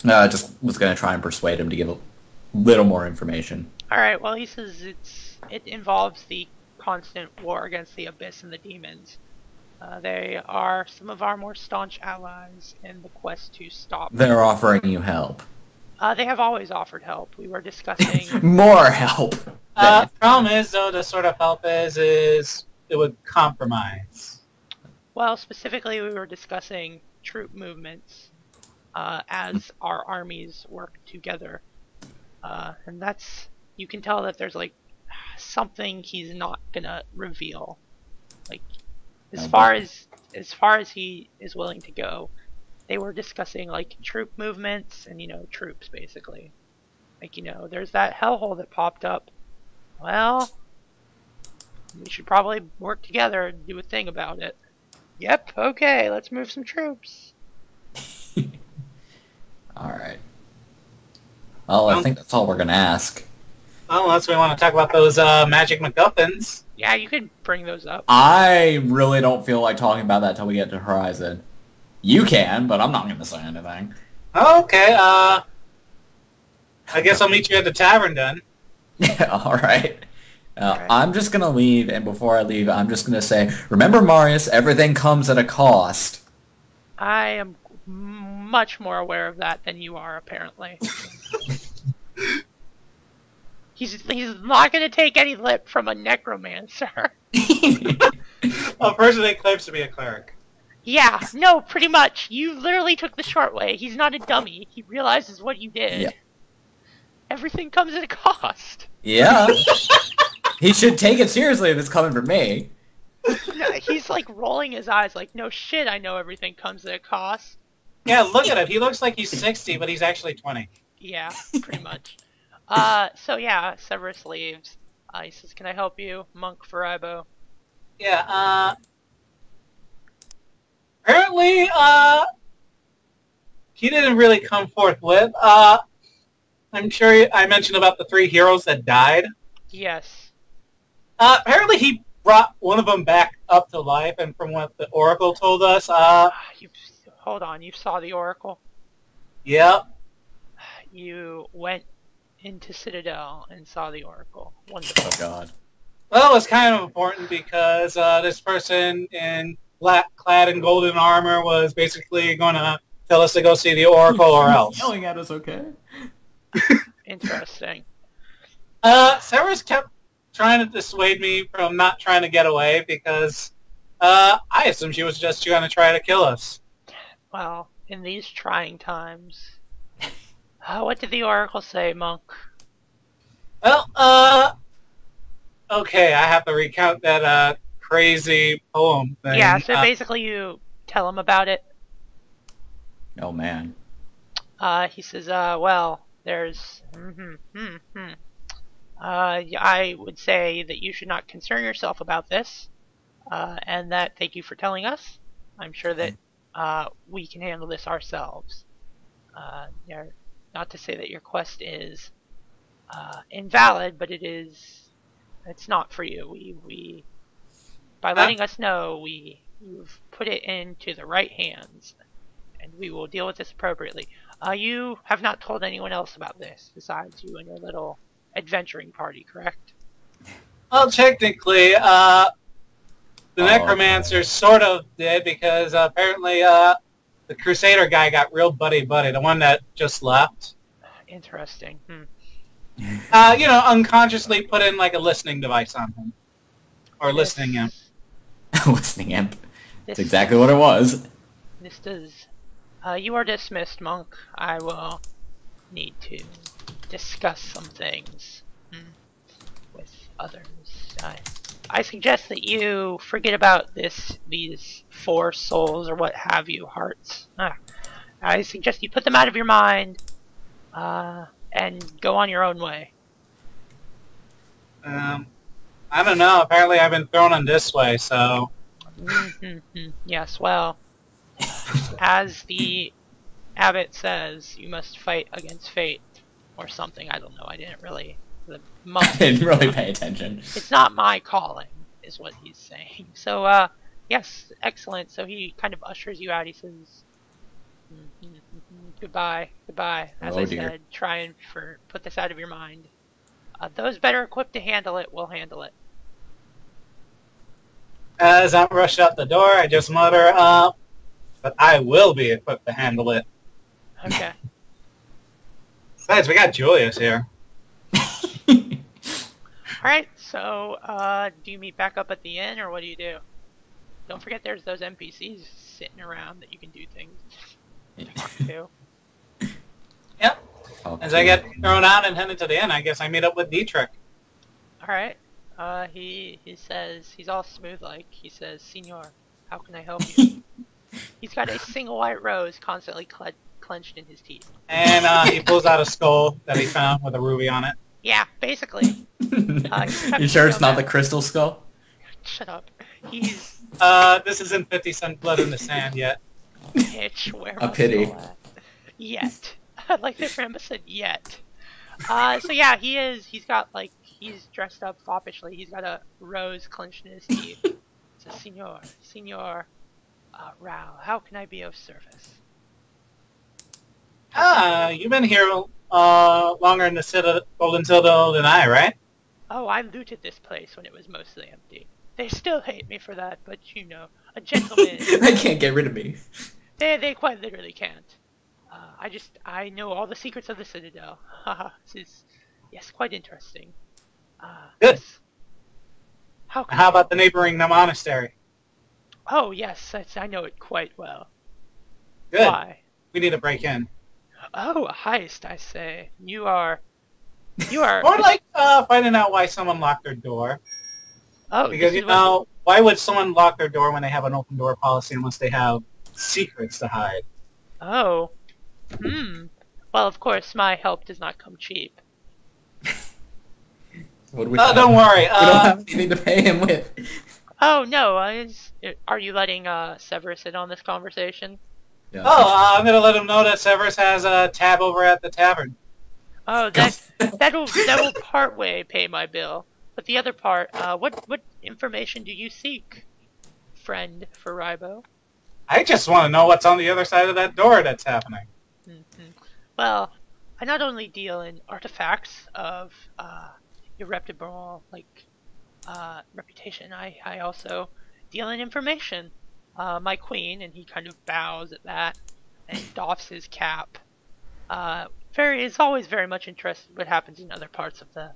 I just was going to try and persuade him to give a little more information. Alright, well he says it involves the constant war against the Abyss and the demons. They are some of our more staunch allies in the quest to stop. They're offering you help. They have always offered help. We were discussing... More help. Problem is, though, the sort of help is it would compromise. Well, specifically, we were discussing troop movements as our armies work together. And that's... You can tell that there's, like, something he's not gonna reveal. Like, as far as he is willing to go, they were discussing, like, troop movements and, troops, basically. Like, there's that hellhole that popped up. Well, we should probably work together and do a thing about it. Yep, okay, let's move some troops. Alright. Well, I think that's all we're gonna ask. Well, unless we want to talk about those magic MacGuffins. Yeah, you could bring those up. I really don't feel like talking about that till we get to Horizon. You can, but I'm not gonna say anything. Okay, I guess I'll meet you at the tavern then. Alright. Alright. I'm just gonna leave, and before I leave, I'm just gonna say, remember, Marius, everything comes at a cost. I am much more aware of that than you are, apparently. He's not going to take any lip from a necromancer. A person that claims to be a cleric. Yeah, no, pretty much. You literally took the short way. He's not a dummy. He realizes what you did. Yeah. Everything comes at a cost. Yeah. He should take it seriously if it's coming from me. No, he's like rolling his eyes like, no shit, I know everything comes at a cost. Yeah, look at him. He looks like he's 60, but he's actually 20. Yeah, pretty much. So yeah, Severus leaves. He says, can I help you, Monk Furaibo? Yeah, apparently, he didn't really come forth with. I'm sure I mentioned about the 3 heroes that died. Yes. Apparently he brought one of them back up to life, and from what the Oracle told us, Hold on, you saw the Oracle? Yep. You went into Citadel and saw the Oracle. Wonderful. Oh, God. Well, it was kind of important because this person in clad in golden armor was basically going to tell us to go see the Oracle or else. Yelling at us, okay? Interesting. Severus kept trying to dissuade me from not trying to get away because I assumed she was just going to try to kill us. Well, in these trying times, what did the Oracle say, Monk? Well, okay, I have to recount that crazy poem thing. Yeah, so basically you tell him about it. Oh, man. He says, well, there's... I would say that you should not concern yourself about this, and that thank you for telling us. I'm sure that we can handle this ourselves. Not to say that your quest is invalid, but it's not for you. We by letting us know, you've put it into the right hands, and we will deal with this appropriately. You have not told anyone else about this besides you and your little adventuring party, correct? Well, technically, the necromancer sort of did because apparently the Crusader guy got real buddy-buddy, the one that just left. Interesting. Unconsciously put in like a listening device on him. Or listening imp. Listening imp. That's exactly what it was. This does... you are dismissed, Monk. I will need to discuss some things with others. I suggest that you forget about these 4 souls or what have you, hearts. I suggest you put them out of your mind and go on your own way. I don't know. Apparently I've been thrown on this way, so... Yes, well, as the abbot says, you must fight against fate, or something. I don't know. I didn't really... I didn't really pay attention. It's not my calling, is what he's saying. So, yes, excellent. So he kind of ushers you out. He says, goodbye, goodbye. As I said, try and put this out of your mind. Those better equipped to handle it will handle it. As I rush out the door, I just mutter, but I will be equipped to handle it. Okay. Besides, we got Julius here. Alright, so, do you meet back up at the inn, or what do you do? Don't forget there's those NPCs sitting around that you can do things to. Yep. As I get thrown out and headed to the inn, I guess I meet up with Dietrich. Alright. He says, he's all smooth like, he says, Signor, how can I help you? He's got a single white rose constantly clenched in his teeth. And he pulls out a skull that he found with a ruby on it. Yeah, basically. You sure it's not the crystal skull? Shut up. He's... This isn't 50-cent blood in the sand yet. Bitch, where A pity. Yet. Like that Ramba said, yet. So yeah, he's got, like, he's dressed up foppishly. He's got a rose clenched in his teeth. So, Signor Ral, how can I be of service? You've been here longer in the Golden Citadel than I, right? Oh, I looted this place when it was mostly empty. They still hate me for that, but you know, a gentleman... They can't get rid of me. They quite literally can't. I know all the secrets of the Citadel. This is, yes, quite interesting. Good. Yes. How about the neighboring monastery? Oh, yes, I know it quite well. Good. Why? We need to break in. Oh, a heist, I say. You are... Or like finding out why someone locked their door. Oh, because, you know, why would someone lock their door when they have an open door policy unless they have secrets to hide? Oh. Well, of course, my help does not come cheap. What do we don't worry. We don't have anything to pay him with. Oh, no, are you letting Severus in on this conversation? Yeah. Oh, I'm going to let him know that Severus has a tab over at the tavern. Oh, that will partway pay my bill. But the other part, what information do you seek, friend Furaibo? I just want to know what's on the other side of that door that's happening. Well, I not only deal in artifacts of irreputable reputation, I also deal in information. My queen, and he kind of bows at that and doffs his cap. Is always very much interested in what happens in other parts of the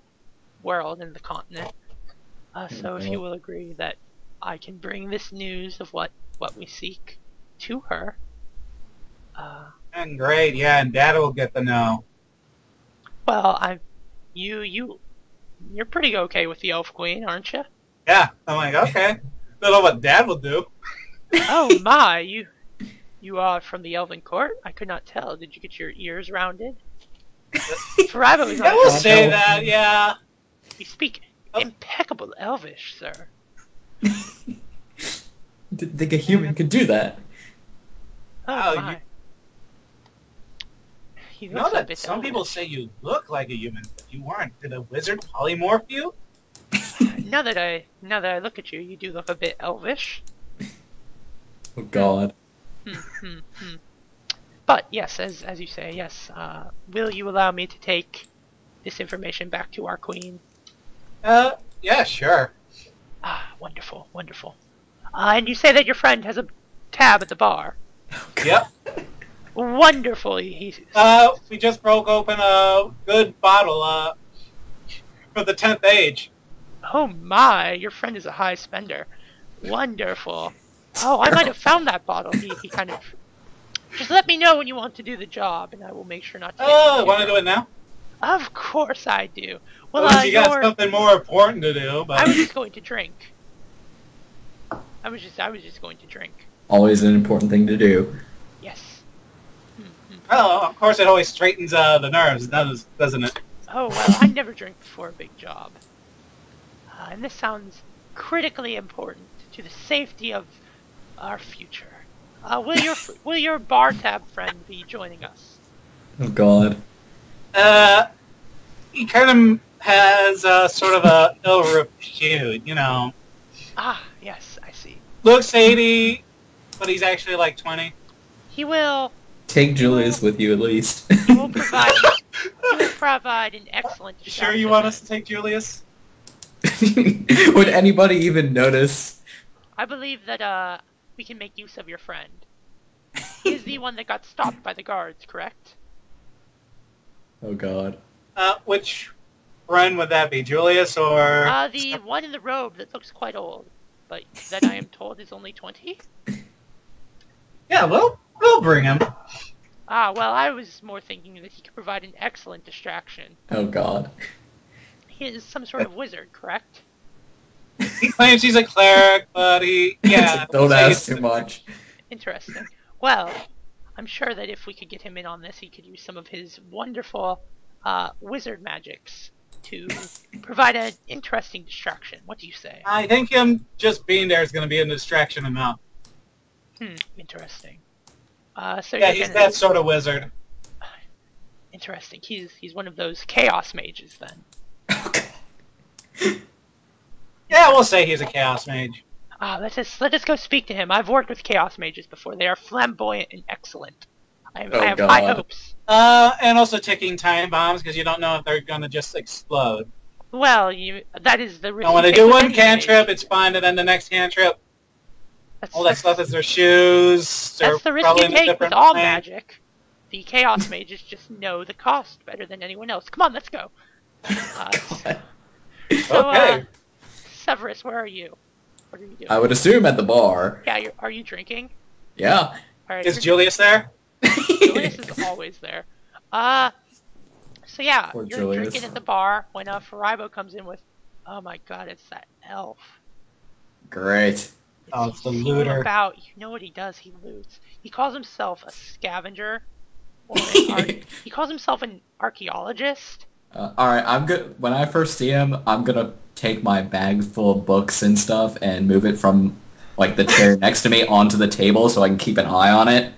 world and the continent. So if you will agree that I can bring this news of what we seek to her. And great, yeah, and Dad will get the know. Well, you're pretty okay with the Elf Queen, aren't you? Yeah, I'm like, okay. Don't know what Dad will do. Oh my, you are from the Elven Court? I could not tell. Did you get your ears rounded? Furaibo is I will say that, yeah. You speak impeccable Elvish, sir. Didn't think a human could do that. Oh my. You know that some people say you look like a human, but you weren't. Did a wizard polymorph you? Now that I look at you, you do look a bit elvish. Oh God. But yes, as you say, yes. Will you allow me to take this information back to our queen? Yeah, sure. Ah, wonderful, wonderful. And you say that your friend has a tab at the bar. Yep. Wonderful. We just broke open a good bottle for the 10th age. Oh my, your friend is a high spender. Wonderful. Oh, I might have found that bottle. He kind of... Just let me know when you want to do the job, and I will make sure not to... Oh, want to do it now? Of course I do. Well, you got something more important to do, but... I was just going to drink. I was just going to drink. Always an important thing to do. Yes. Well, of course it always straightens the nerves, doesn't it? Oh, well, I never drink before a big job. And this sounds critically important to the safety of our future. Will your bar tab friend be joining us? Oh God. He kind of has sort of a ill repute, you know. Ah, yes, I see. Looks 80, but he's actually like 20. He will... Take Julius with you at least. He will provide an excellent You sure you want us to take Julius? Would anybody even notice? I believe that we can make use of your friend. He is the one that got stopped by the guards, correct? Oh God. Which friend would that be, Julius or? The one in the robe that looks quite old, but that I am told is only 20. Yeah, we'll bring him. Well, I was more thinking that he could provide an excellent distraction. Oh God. He is some sort of wizard, correct? He claims he's a cleric, but yeah. Don't ask too much. Interesting. Well, I'm sure that if we could get him in on this, he could use some of his wonderful wizard magics to provide an interesting distraction. What do you say? I think him just being there is going to be a distraction enough. Interesting. Yeah, he's that sort of wizard. Interesting. He's one of those chaos mages then. Yeah, we'll say he's a chaos mage. Let us go speak to him. I've worked with chaos mages before. They are flamboyant and excellent. I have high hopes. And also ticking time bombs because you don't know if they're going to just explode. Well, that is the risk. And when they do one cantrip, it's fine, and then the next cantrip, all that stuff is their shoes. That's the risk you take with all magic. The chaos mages just know the cost better than anyone else. Come on, let's go. Okay. Severus, where are you? What are you doing? I would assume at the bar. Yeah, are you drinking? Yeah. All right, Is Julius there? Julius is always there. So yeah, Poor you're Julius. drinking at the bar when Furaibo comes in with, oh my God, it's that elf. Great. Oh, it's the He's looter. you know what he does? He loots. He calls himself a scavenger. Or he calls himself an archaeologist. Alright, I'm good. When I first see him, I'm gonna take my bag full of books and stuff and move it from, like, the chair next to me onto the table so I can keep an eye on it.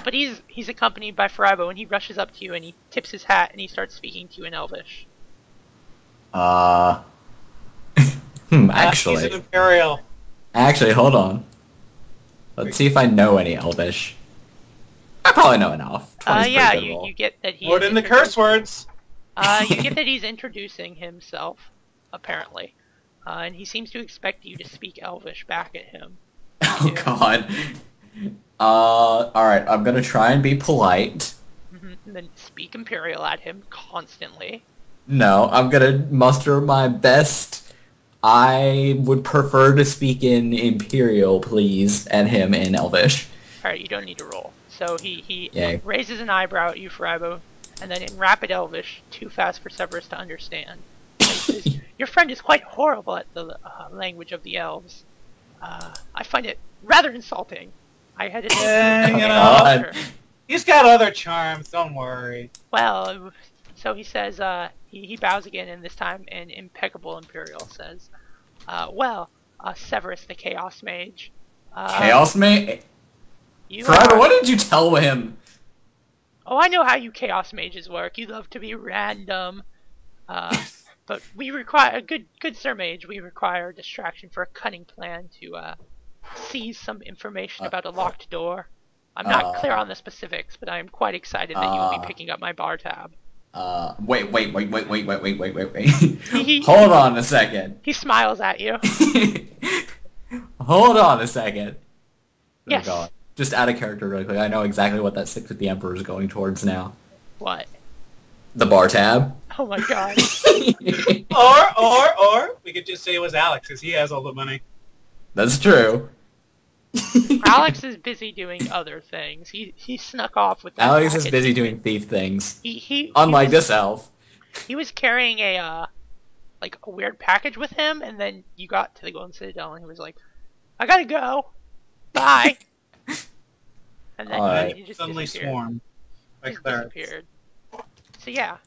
But he's accompanied by Furaibo, and he rushes up to you and he tips his hat and he starts speaking to you in Elvish. Actually. He's an Imperial. Actually, hold on. Let's see if I know any Elvish. I probably know enough. 20's Yeah, pretty good roll. you get that he's... More than the curse words. You get that he's introducing himself, apparently. And he seems to expect you to speak Elvish back at him. Oh God. Alright, I'm gonna try and be polite. And then speak Imperial at him constantly. No, I'm gonna muster my best. I would prefer to speak in Imperial, please, and him in Elvish. Alright, you don't need to roll. So he Yay. raises an eyebrow at you, Furaibo, and then in rapid Elvish, too fast for Severus to understand. He says, your friend is quite horrible at the language of the elves. I find it rather insulting. I had it. He's got other charms. Don't worry. Well, so he says. He bows again, and this time an impeccable Imperial says, Severus the Chaos Mage. Chaos Mage? You Furaibo, what did you tell him? Oh, I know how you Chaos Mages work. You love to be random. But we require a good Sir Mage. We require a distraction for a cunning plan to seize some information about a locked door. I'm not clear on the specifics, but I am quite excited that you will be picking up my bar tab. Wait. Hold on a second. He smiles at you. Hold on a second. Yes. Oh God. Just out of character really quick. I know exactly what that 6 with the Emperor is going towards now. What? The bar tab. Oh my God. Or we could just say it was Alex, because he has all the money. That's true. Alex is busy doing other things. He snuck off with that Alex is package. busy doing thief things. Unlike this elf. He was carrying a weird package with him, and then you got to the Golden Citadel, and he was like, "I gotta go, bye." And then he just suddenly disappeared. Disappeared. So yeah.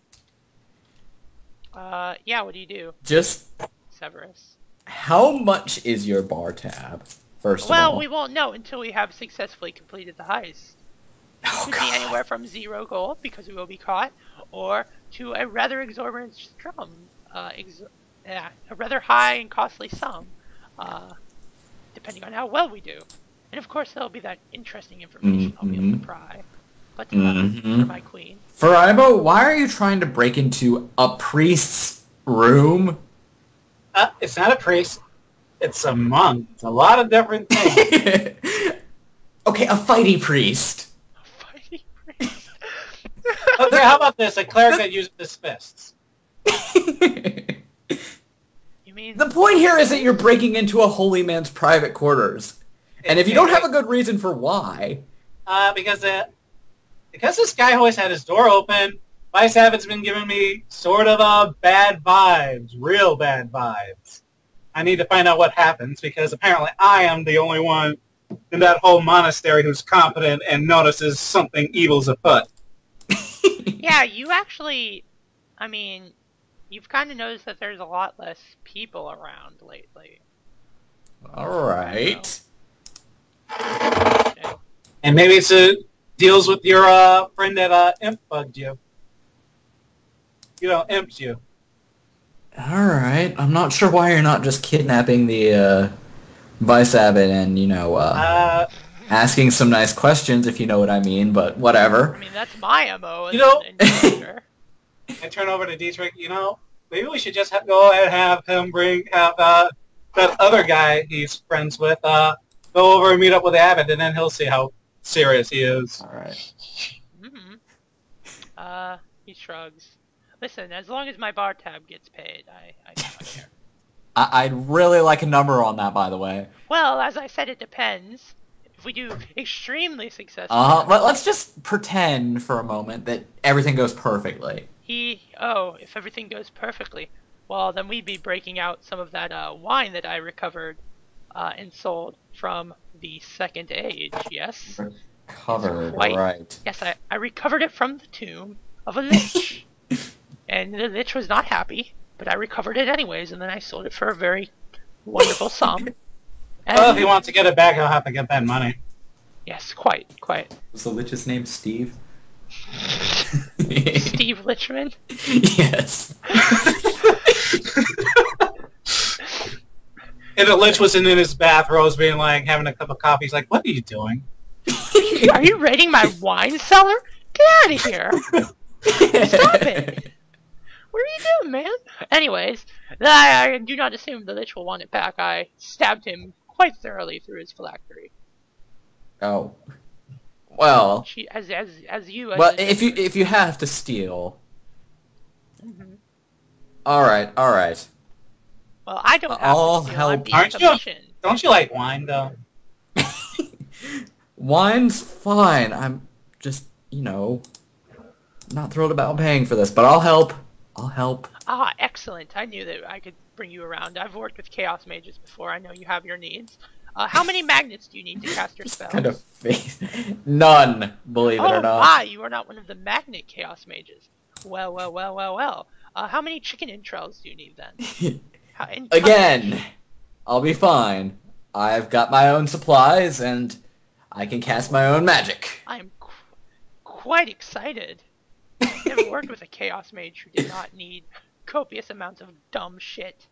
What do you do? Just Severus. How much is your bar tab? First of all. Well, we won't know until we have successfully completed the heist. Oh, It could be anywhere from 0 gold, because we will be caught, or to a rather exorbitant sum. A rather high and costly sum, depending on how well we do. And of course, there'll be that interesting information I'll be able to pry. But for my queen. Furaibo, why are you trying to break into a priest's room? It's not a priest. It's a monk. It's a lot of different things. Okay, a fighty priest. Fighting priest. Okay, how about this? A cleric that uses his fists. You mean The point here is that you're breaking into a holy man's private quarters. And if you don't have a good reason for why... Because this guy always had his door open, Vice Avid's been giving me sort of bad vibes, real bad vibes. I need to find out what happens, because apparently I am the only one in that whole monastery who's competent and notices something evil's afoot. Yeah, you actually, I mean, you've kind of noticed that there's a lot less people around lately. Alright. Okay. And maybe it deals with your friend that imp bugged you. You know, imped you. Alright. I'm not sure why you're not just kidnapping the Vice Abbot and, asking some nice questions, if you know what I mean, but whatever. I mean, that's my MO. You know- Character. I turn over to Dietrich, maybe we should just go ahead and have him have that other guy he's friends with go over and meet up with the abbot, and then he'll see how serious he is. Alright. He shrugs. Listen, as long as my bar tab gets paid, I do not care. I'd really like a number on that, by the way. Well, as I said, it depends. If we do extremely successfully... Let's just pretend for a moment that everything goes perfectly. If everything goes perfectly, well, then we'd be breaking out some of that wine that I recovered and sold from the Second Age, yes? Recovered, right. Yes, I recovered it from the tomb of a lich. And the lich was not happy, but I recovered it anyways, and then I sold it for a very wonderful sum. And, Well, if he wants to get it back, he'll have to get that money. yes, quite. Was the lich's name Steve? Steve Lichman? Yes. And the lich was in his bathrobes being like, having a cup of coffee. He's like, what are you doing? Are you raiding my wine cellar? Get out of here! Stop it! What are you doing, man? Anyways, I do not assume the lich will want it back. I stabbed him quite thoroughly through his phylactery. Oh. Well. Well, if you have to steal. Mm-hmm. All right. Well, I don't have I'll to steal. I'm help. being Aren't you? commissioned. Don't you like wine, though? Wine's fine. I'm just, not thrilled about paying for this, but I'll help. Ah, excellent. I knew that I could bring you around. I've worked with Chaos Mages before. I know you have your needs. How many magnets do you need to cast your spells? Kind of face. None, believe it or not. Ah, you are not one of the magnet Chaos Mages. Well. How many chicken entrails do you need then? Again, I'll be fine. I've got my own supplies, and I can cast my own magic. I am quite excited. I've never worked with a Chaos Mage who did not need copious amounts of dumb shit.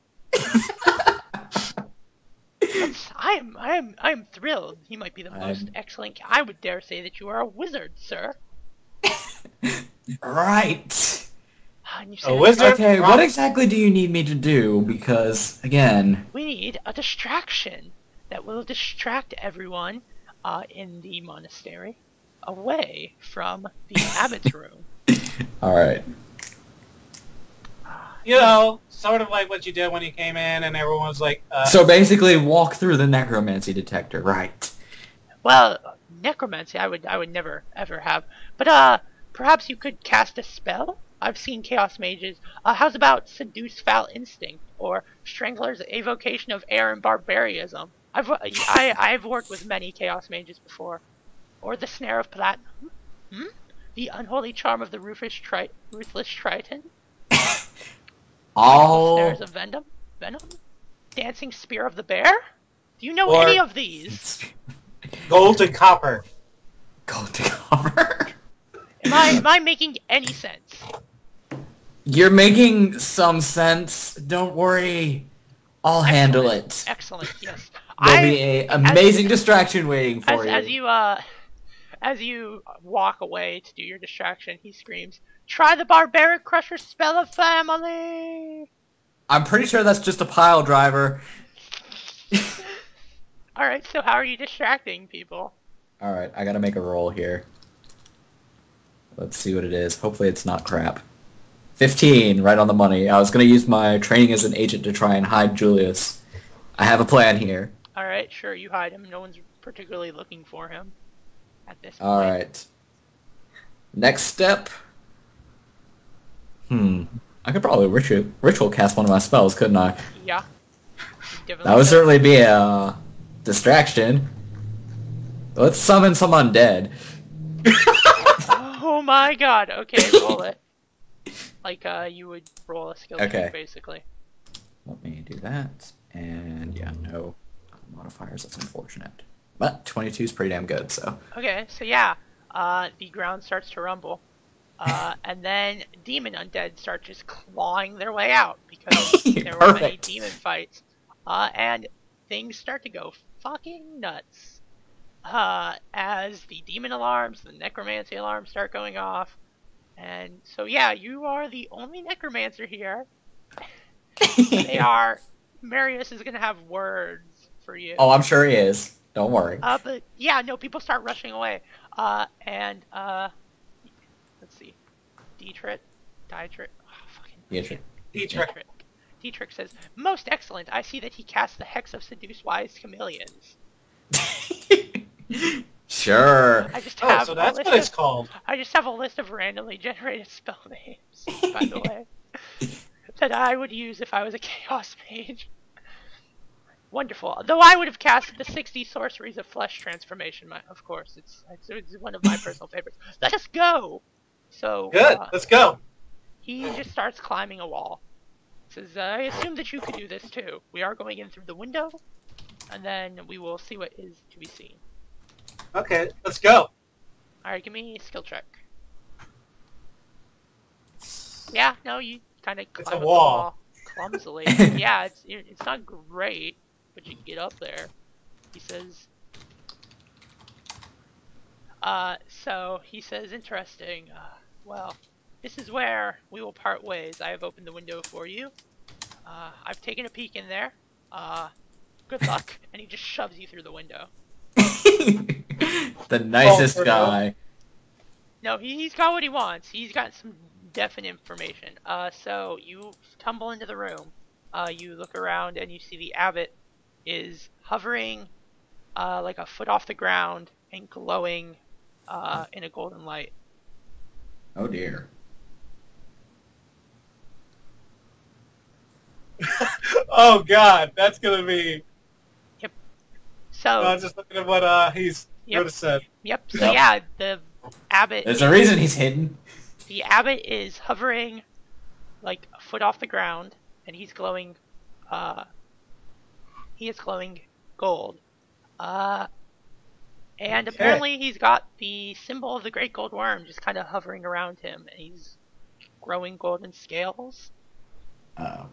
I am thrilled. He might be the most excellent. I would dare say that you are a wizard, sir. Right. A wizard? Okay, what exactly do you need me to do? Because, again... We need a distraction that will distract everyone in the monastery away from the abbot's room. Alright. Sort of like what you did when you came in and everyone was like... So basically walk through the necromancy detector, right? Well, necromancy I would never ever have. But perhaps you could cast a spell? I've seen Chaos Mages. How's about Seduce Foul Instinct? Or Strangler's Evocation of Air and Barbarism? I've worked with many Chaos Mages before. Or the Snare of Platinum? The Unholy Charm of the Ruthless Triton? Snares of Venom? Dancing Spear of the Bear? Do you know any of these? Gold and copper. Am I making any sense? You're making some sense. Don't worry. I'll handle it. Excellent, yes. There'll be an amazing distraction waiting for you. As you walk away to do your distraction, he screams, "Try the Barbaric Crusher Spell of Family!" I'm pretty sure that's just a pile driver. Alright, so how are you distracting people? Alright, I gotta make a roll here. Let's see what it is. Hopefully it's not crap. 15, right on the money. I was gonna use my training as an agent to try and hide Julius. I have a plan here. Alright, sure, you hide him. No one's particularly looking for him at this point. Alright. Next step. I could probably ritual cast one of my spells, couldn't I? Yeah. That would certainly be a distraction. Let's summon some undead. Oh my god. Okay, roll it. Like, you would roll a skill check, basically. Let me do that. And, yeah, no modifiers. That's unfortunate. But 22 is pretty damn good, so. Okay, so yeah. The ground starts to rumble. And then demon undead start just clawing their way out because there were many demon fights. And things start to go fucking nuts. As the demon alarms, the necromancy alarms start going off. And so yeah, you are the only necromancer here. Marius is gonna have words for you. Oh, I'm sure he is. Don't worry. But yeah, no, people start rushing away. Let's see. Dietrich. Dietrich says, "Most excellent. I see that he casts the hex of seduce wise chameleons." Sure. So that's what it's called. I just have a list of randomly generated spell names, by the way, that I would use if I was a chaos mage. Wonderful. Though I would have cast the 60 sorceries of flesh transformation. Of course, it's one of my personal favorites. Let us go. So good. Let's go. He just starts climbing a wall. Says, "I assume that you could do this too. We are going in through the window, and then we will see what is to be seen." Okay, let's go. All right, give me a skill check. Yeah, no, you kind of climb up the wall clumsily. Yeah, it's not great, but you can get up there. He says. So he says, "Interesting. Well, this is where we will part ways. I have opened the window for you. I've taken a peek in there. Good luck." And he just shoves you through the window. The nicest guy. No, he's got what he wants. He's got some definite information. So you tumble into the room. You look around and you see the abbot is hovering like a foot off the ground and glowing in a golden light. Oh dear. Oh god, that's gonna be. Yep. So. No, I'm just looking at what he's would have said. Yep. So yeah, the abbot. There's a reason he's hidden. The abbot is hovering like a foot off the ground, and he's glowing. He is glowing gold. And apparently he's got the symbol of the great gold worm just kind of hovering around him, and he's growing golden scales. Oh.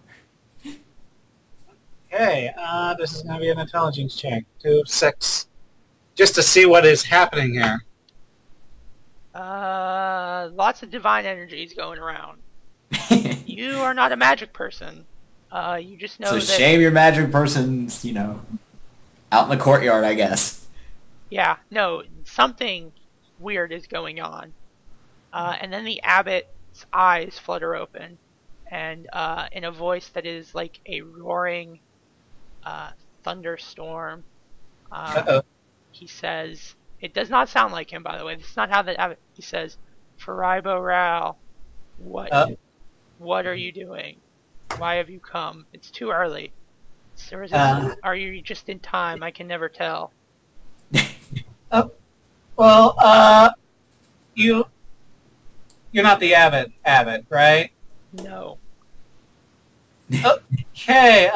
Okay, this is going to be an intelligence check. 2, 6. Just to see what is happening here. Lots of divine energies going around. You are not a magic person. You just know that... So shame your magic person's, out in the courtyard, I guess. Yeah, no, something weird is going on. And then the abbot's eyes flutter open, and in a voice that is like a roaring thunderstorm, he says, it does not sound like him, by the way. This is not how the abbot, he says, "Furaibo Ral, what are you doing? Why have you come? It's too early. Are you just in time? I can never tell." Well, you're not the abbot, right? No. Okay,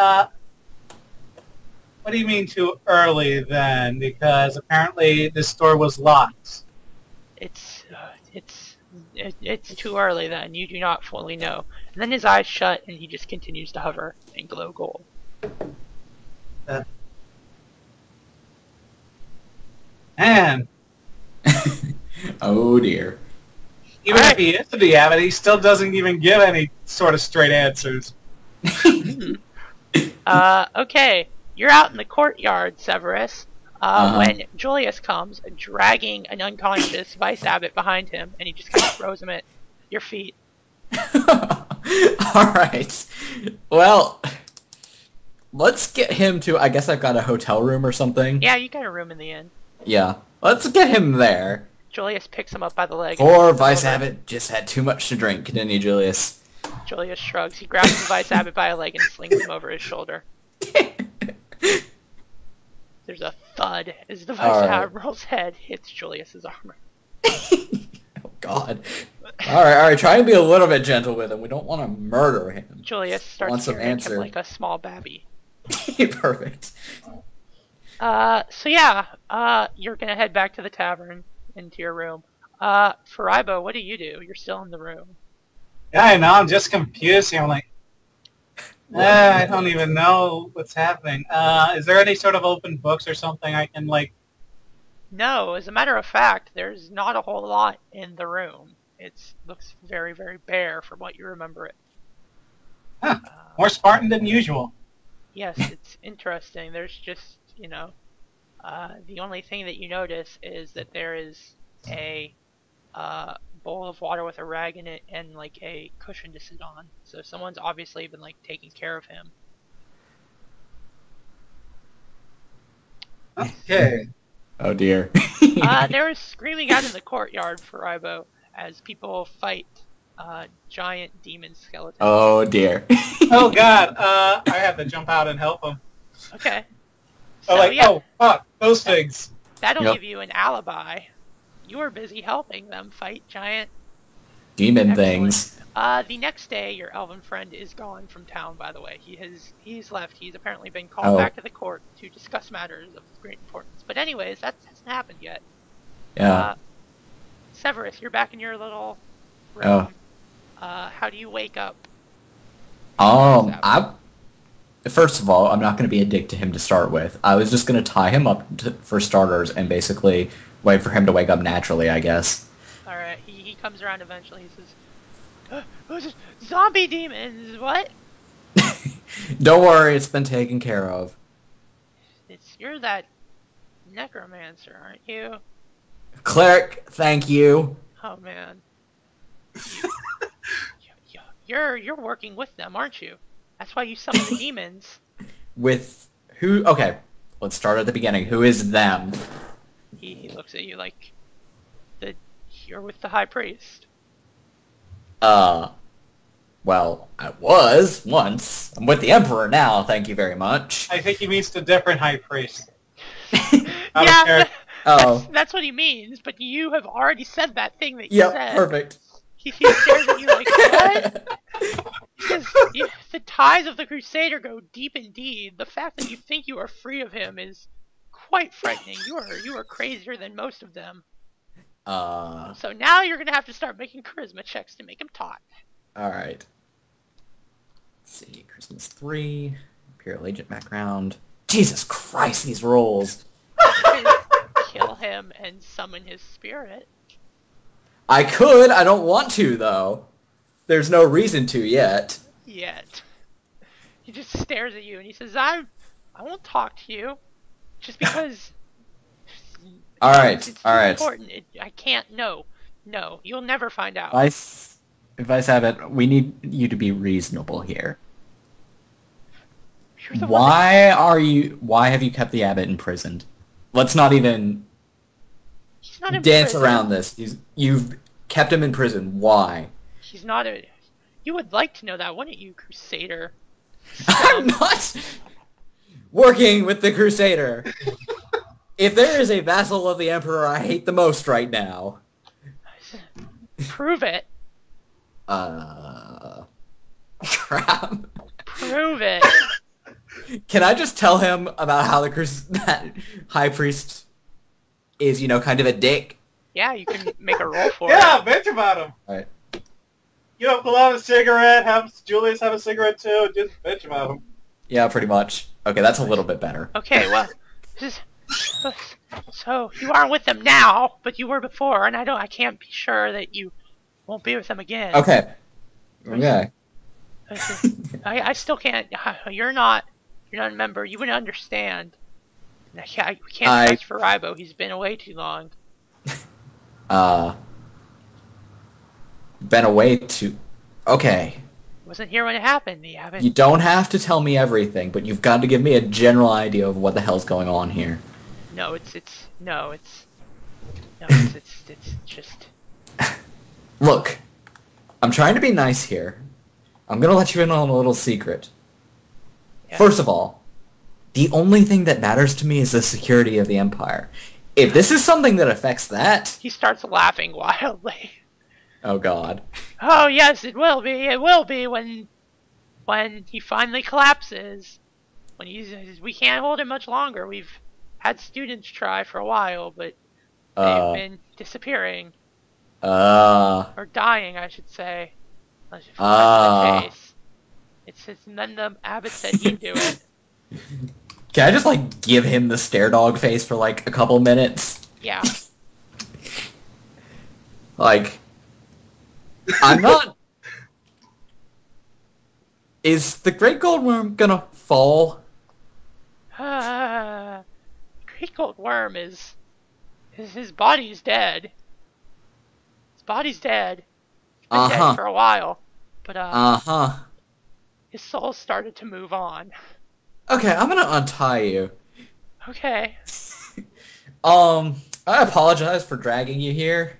what do you mean too early then? Because apparently this door was locked. It's too early then. You do not fully know. And then his eyes shut and he just continues to hover and glow gold. Man. Oh dear. Even if he is the abbot, he still doesn't even give any sort of straight answers. Okay. You're out in the courtyard, Severus, Uh-huh. when Julius comes, dragging an unconscious vice abbot behind him, and he just kind of throws him at your feet. Alright. Well, let's get him to... I guess I've got a hotel room or something. Yeah, you got a room in the inn. Yeah. Let's get him there. Julius picks him up by the leg. Poor Vice Abbot just had too much to drink, didn't he, Julius? Julius shrugs. He grabs the vice abbot by a leg and slings him over his shoulder. There's a thud as the vice admiral's head hits Julius's armor. Oh, God. Alright, try and be a little bit gentle with him. We don't want to murder him. Julius starts hearing him like a small babby. Perfect. So yeah, you're gonna head back to the tavern, into your room. Furaibo, what do? You're still in the room. Yeah, I know. I'm just confused here. I'm like, I don't even know what's happening. Is there any sort of open books or something I can, like... No, as a matter of fact, there's not a whole lot in the room. It looks very, very bare from what you remember it. Huh. More Spartan than usual. Yes, it's interesting. There's just, the only thing that you notice is that there is a bowl of water with a rag in it and like a cushion to sit on. So someone's obviously been like taking care of him. Okay. Oh dear. There is screaming out in the courtyard for Furaibo as people fight giant demon skeletons. Oh dear. Oh God. I have to jump out and help him. Okay. So, oh fuck, those things. That'll give you an alibi. You were busy helping them fight giant demon things. The next day, your elven friend is gone from town. By the way, he's left. He's apparently been called back to the court to discuss matters of great importance. But anyways, that hasn't happened yet. Yeah. Severus, you're back in your little room. How do you wake up? First of all, I'm not going to be a dick to him to start with. I was just going to tie him up for starters and basically wait for him to wake up naturally, I guess. Alright, he comes around eventually. He says, zombie demons, what? Don't worry, it's been taken care of. You're that necromancer, aren't you? Cleric, thank you. Oh man. You're working with them, aren't you? That's why you summon the demons. With who? Okay, let's start at the beginning. Who is them? He looks at you like, you're with the high priest. Well, I was once. I'm with the emperor now, thank you very much. I think he means the different high priest. Yeah, that's what he means, but you have already said that thing that you said. Yep, perfect. He stares at you like, what? Because the ties of the Crusader go deep indeed. The fact that you think you are free of him is quite frightening. You are crazier than most of them. So now you're gonna have to start making charisma checks to make him talk. Alright. Let's see, Christmas 3, Imperial Agent background. Jesus Christ, these rolls! Kill him and summon his spirit. I could, I don't want to though. There's no reason to yet. Yet. He just stares at you and he says, I won't talk to you. Just because... Alright, it's alright. important. I can't, no, you'll never find out. Vice Abbot, we need you to be reasonable here. Why have you kept the abbot imprisoned? Let's not even dance around this. You've kept him in prison. Why? He's not a... You would like to know that, wouldn't you, Crusader? I'm not working with the Crusader. If there is a vassal of the Emperor I hate the most right now... Prove it. Crap. Prove it. Can I just tell him about how that High Priest is, kind of a dick? Yeah, you can make a roll for it. Yeah, bitch about him. Alright. Pull out a cigarette, have Julius have a cigarette too, just bitch about him. Yeah, pretty much. Okay, that's a little bit better. Okay, well, so you aren't with them now, but you were before, and I can't be sure that you won't be with them again. Okay. I still can't. You're not you're not a member, you wouldn't understand. We can't trust Furaibo. He's been away too long. Been away too... Okay. Wasn't here when it happened. You don't have to tell me everything, but you've got to give me a general idea of what the hell's going on here. No, it's just... Look, I'm trying to be nice here. I'm gonna let you in on a little secret. Yeah. First of all, the only thing that matters to me is the security of the Empire. If this is something that affects that... He starts laughing wildly. Oh, God. Oh, yes, it will be. It will be when he finally collapses. When we can't hold him much longer. We've had students try for a while, but they've been disappearing. Or dying, I should say. And then the abbot said he'd do it. Can I just, like, give him the stare dog face for, like, a couple minutes? Yeah. Like... I'm not... Is the Great Gold Worm gonna fall? Great Gold Worm is... His body's dead. His body's dead. He's been dead for a while. But, his soul started to move on. Okay, I'm gonna untie you. Okay. I apologize for dragging you here.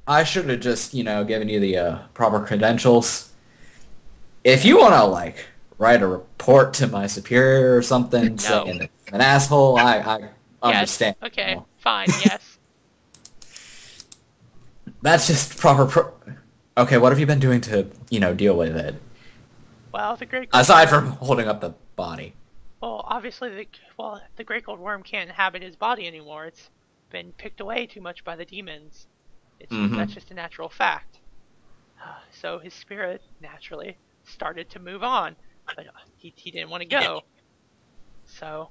I should have just, given you the proper credentials. If you want to, like, write a report to my superior or something saying I'm an asshole, I understand. Okay, fine, yes. That's just proper... Okay, what have you been doing to, deal with it? Well, the Great Gold Aside from holding up the body. Well, obviously, the Great Gold Worm can't inhabit his body anymore. It's been picked away too much by the demons. That's just a natural fact. So his spirit naturally started to move on, but he didn't want to go. So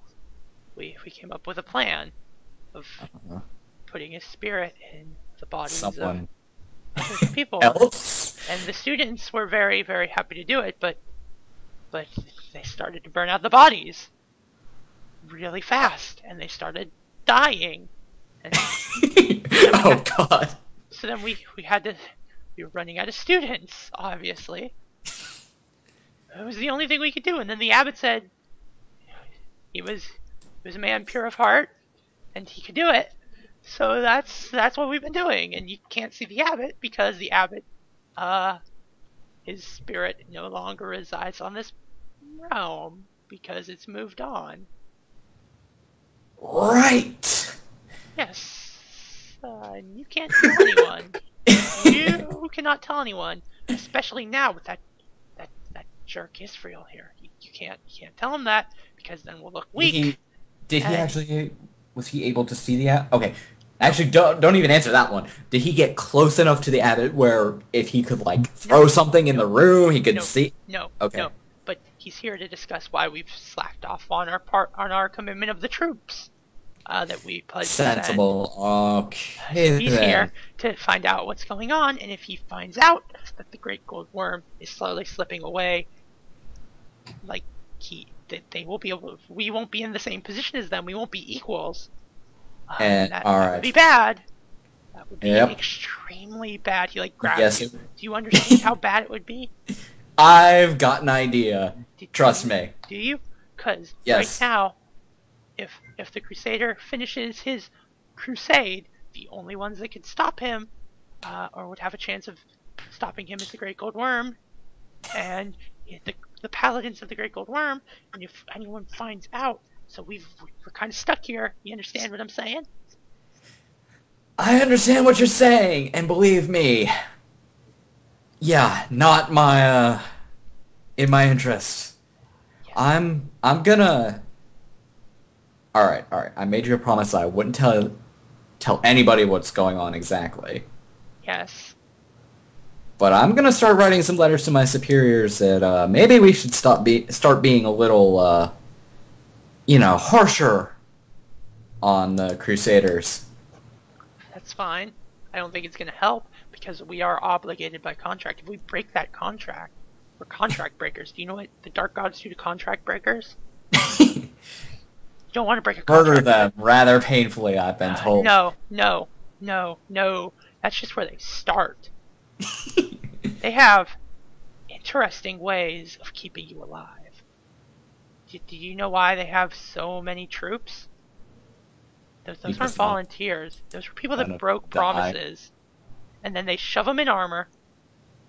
we came up with a plan of putting his spirit in the bodies of other people. Else? And the students were very, very happy to do it, but they started to burn out the bodies really fast, and they started dying. And oh God. So then we were running out of students, obviously. It was the only thing we could do, and then the abbot said he was a man pure of heart, and he could do it. So that's what we've been doing, and you can't see the abbot because the abbot, his spirit no longer resides on this realm because it's moved on. Right. Yes. You can't tell anyone. You cannot tell anyone, especially now with that jerk Israel here. You can't tell him that because then we'll look weak. Was he able to see the okay? Actually, don't even answer that one. Did he get close enough to the abbot where if he could like throw something in the room, he could see? No. Okay. No. But he's here to discuss why we've slacked off on our commitment of the troops. That we pledged. Sensible. Okay. He's here to find out what's going on, and if he finds out that the Great Gold Worm is slowly slipping away, like they will be able. We won't be in the same position as them. We won't be equals. That would be bad. That would be extremely bad. He like grabs you. Do you understand how bad it would be? I've got an idea. Trust me. Do you? Because right now, if the Crusader finishes his crusade, the only ones that could stop him, or would have a chance of stopping him, is the Great Gold Worm, and the Paladins of the Great Gold Worm. And if anyone finds out, so we're kind of stuck here. You understand what I'm saying? I understand what you're saying, and believe me, not my in my interest. Yes. I'm gonna. All right. I made you a promise that I wouldn't tell anybody what's going on exactly. Yes. But I'm gonna start writing some letters to my superiors that maybe we should start being a little, harsher on the Crusaders. That's fine. I don't think it's gonna help because we are obligated by contract. If we break that contract, we're contract breakers. Do you know what the Dark Gods do to contract breakers? You don't want to break a contract. Murder them rather painfully, I've been told. No. That's just where they start. They have interesting ways of keeping you alive. Do you know why they have so many troops? Those aren't volunteers. Those are people that broke promises. And then they shove them in armor,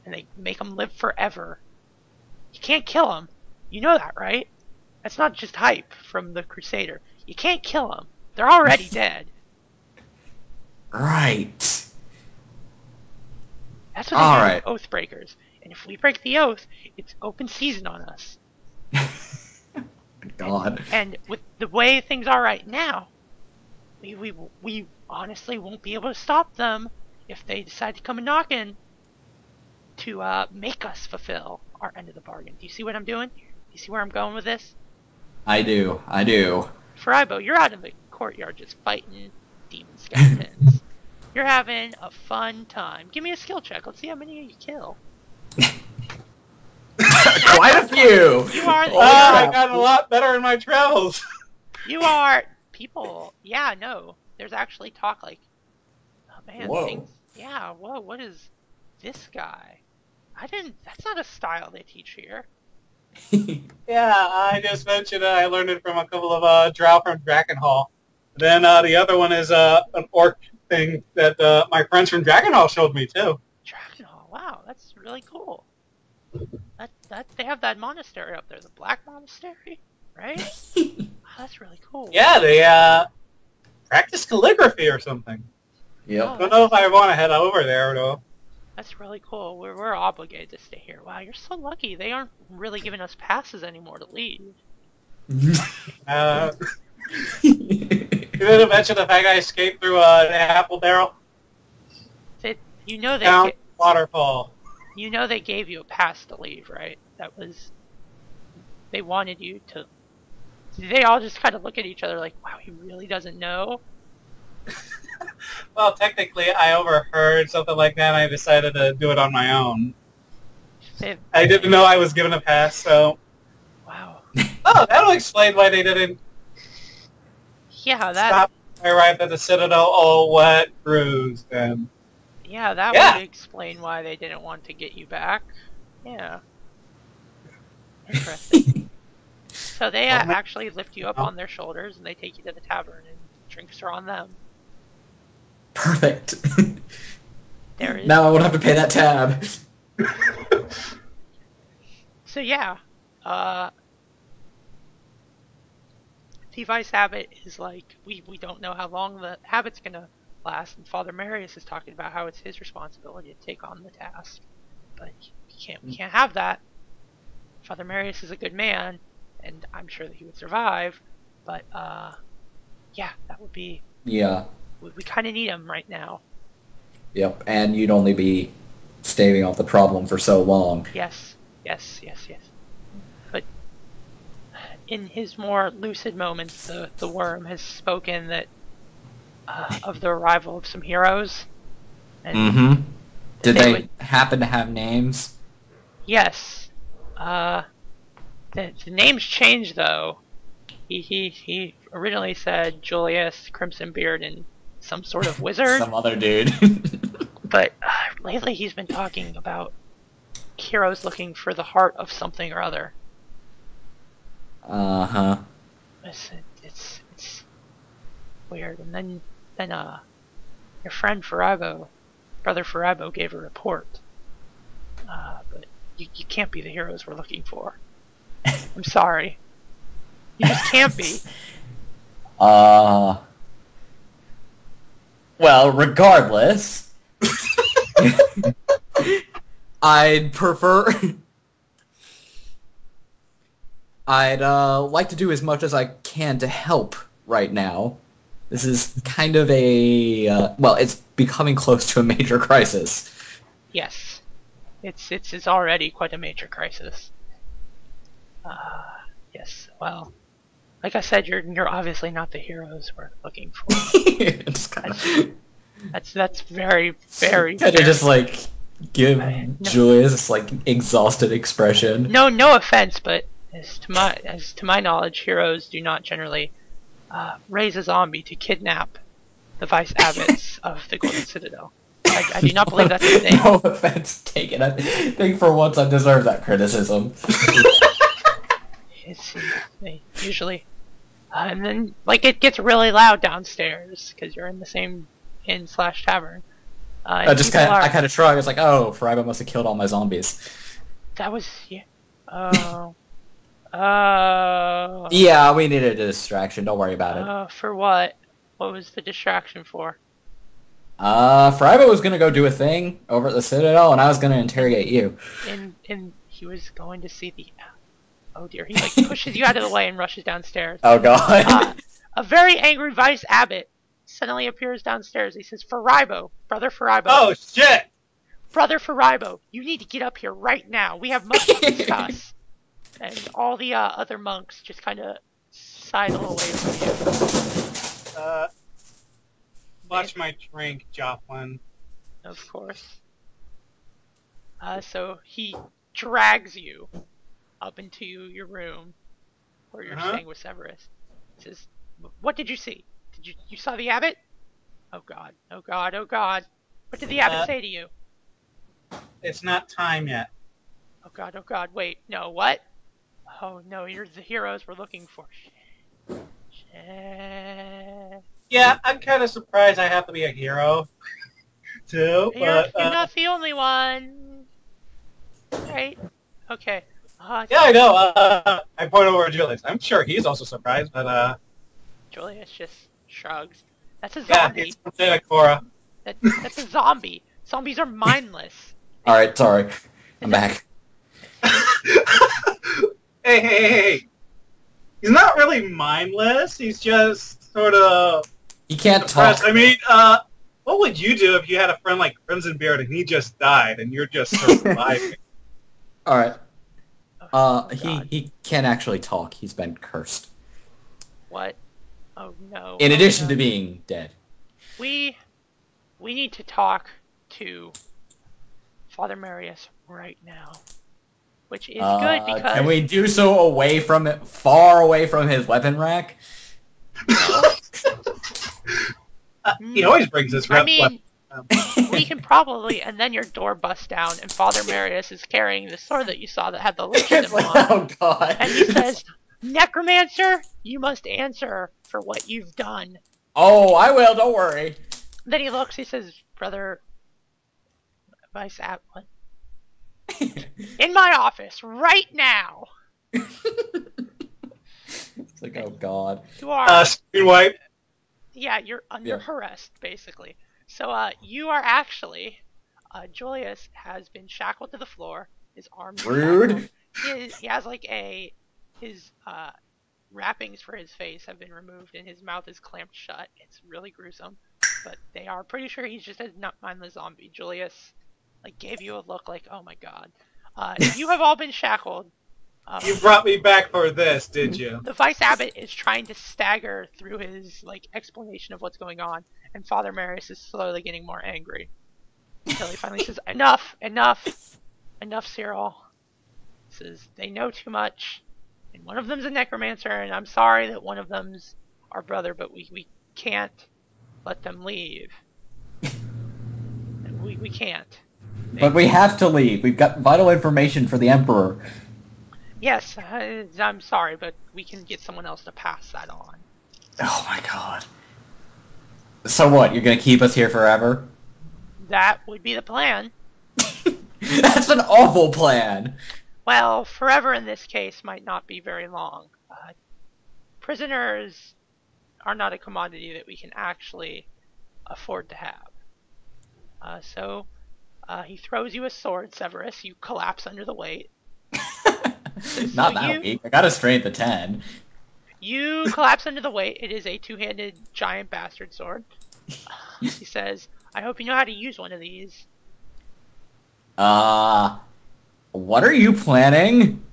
and they make them live forever. You can't kill them. You know that, right? That's not just hype from the Crusader. You can't kill them. They're already dead. Right. That's what they do with oath breakers. And if we break the oath, it's open season on us. God. And with the way things are right now, we honestly won't be able to stop them if they decide to come a knocking to make us fulfill our end of the bargain. Do you see what I'm doing? Do you see where I'm going with this? I do. Furaibo, you're out in the courtyard just fighting demon skeletons. You're having a fun time. Give me a skill check. Let's see how many you kill. Quite a few. You are. I got a lot better in my travels. You are people. Yeah, no. There's actually talk like, oh man, whoa. things. Yeah, whoa. What is this guy? That's not a style they teach here. Yeah, I just mentioned I learned it from a couple of drow from Drakenhall. Then the other one is an orc thing that my friends from Drakenhall showed me too. Drakenhall, wow, that's really cool. That they have that monastery up there, the Black Monastery, right? Oh, that's really cool. Yeah, they practice calligraphy or something. Yep. Oh, Don't know if I want to head over there though. That's really cool. We're obligated to stay here. Wow, you're so lucky. They aren't really giving us passes anymore to leave. You didn't mention the fact I escaped through an apple barrel down waterfall. You know they gave you a pass to leave, right? They wanted you to. They all just kind of look at each other like, wow, he really doesn't know. Well, technically, I overheard something like that, and I decided to do it on my own. I didn't know I was given a pass, so... Wow. Oh, that'll explain why they didn't stop. I arrived at the Citadel all wet, bruised, and... Yeah, that would explain why they didn't want to get you back. Yeah. Interesting. So they actually lift you up on their shoulders, and they take you to the tavern, and drinks are on them. Perfect. Now I won't have to pay that tab. So yeah, Levi's habit is like we don't know how long the habit's gonna last, and Father Marius is talking about how it's his responsibility to take on the task, but we can't have that. Father Marius is a good man, and I'm sure that he would survive, but yeah, that would be we kind of need him right now. Yep, and you'd only be staving off the problem for so long. Yes. But in his more lucid moments, the worm has spoken that of the arrival of some heroes. And Did they happen to have names? Yes. The names changed though. He originally said Julius, Crimson Beard, and some sort of wizard. Some other dude. But lately he's been talking about heroes looking for the heart of something or other. Uh-huh. It's weird. And then your friend Furaibo, Brother Furaibo, gave a report. But you can't be the heroes we're looking for. I'm sorry. You just can't be. Well, regardless, I'd like to do as much as I can to help right now. This is kind of it's becoming close to a major crisis. Yes. It's already quite a major crisis. Yes, well, like I said, you're obviously not the heroes we're looking for. It's kind of... That's very, very... Kind of just, like, give Julius this, like, exhausted expression. No offense, but As to my knowledge, heroes do not generally raise a zombie to kidnap the vice abbots of the Golden Citadel. I do not believe that's a thing. No offense taken. I think for once I deserve that criticism. They usually, and then like it gets really loud downstairs because you're in the same inn/tavern. I kind of shrug. It's like, oh, Furaibo must have killed all my zombies. That was yeah. Oh. Yeah, we needed a distraction. Don't worry about it. For what? What was the distraction for? Furaibo was gonna go do a thing over at the Citadel, and I was gonna interrogate you. And he was going to see the. Oh dear! He like pushes you out of the way and rushes downstairs. Oh god! A very angry vice abbot suddenly appears downstairs. He says, "Furaibo, brother Furaibo." Oh shit! Brother Furaibo, you need to get up here right now. We have much to discuss. And all the other monks just kind of sidle away from you. Watch my drink, Joplin. Of course. So he drags you up into your room where you're staying with Severus. He says, "What did you see? You saw the abbot? Oh god! Oh god! Oh god! What did the abbot say to you?" It's not time yet. Oh god! Oh god! Wait! No! What? Oh no! You're the heroes we're looking for. Shit. Yeah, I'm kind of surprised I have to be a hero, too. You're But not the only one. Right? Okay. yeah, I know. I point over to Julius. I'm sure he's also surprised, but Julius just shrugs. That's a yeah, zombie. he's from Cora. That's a zombie. Zombies are mindless. All right, sorry, I'm back. Hey. He's not really mindless. He's just sort of He can't depressed. talk. I mean, what would you do if you had a friend like Crimson Beard and he just died and you're just surviving? All right. Oh, He can't actually talk. He's been cursed. What? Oh no. In addition to being dead. We need to talk to Father Marius right now. Which is good because... Can we do so away from it, far away from his weapon rack? He always brings his weapon. We can probably, and then your door busts down, and Father Marius is carrying the sword that you saw that had the lich symbol on it. Oh god. And he says, "Necromancer, you must answer for what you've done." Oh, I will, don't worry. Then he looks, he says, "Brother Vice App, what? In my office, right now." It's like, oh god. You are... Screen wipe. Yeah, you're under arrest, basically. So, you are actually... Julius has been shackled to the floor. His arms are Rude. shackled. He has like his wrappings for his face have been removed and his mouth is clamped shut. It's really gruesome. But they are pretty sure he's just a mindless zombie. Julius gave you a look like, oh my god. You have all been shackled. You brought me back for this, did you? The Vice Abbot is trying to stagger through his explanation of what's going on, and Father Marius is slowly getting more angry. Until he finally says, "Enough, Cyril." He says, "They know too much, and one of them's a necromancer, and I'm sorry that one of them's our brother, but we can't let them leave. We can't." But we have to leave. We've got vital information for the Emperor. Yes, I'm sorry, but we can get someone else to pass that on. Oh my god. So what, you're gonna keep us here forever? That would be the plan. That's an awful plan! Well, forever in this case might not be very long. Prisoners are not a commodity that we can actually afford to have. So he throws you a sword, Severus. You collapse under the weight. Not that weak. I got a strength of 10. You collapse under the weight. It is a two-handed giant bastard sword. He says, "I hope you know how to use one of these." What are you planning?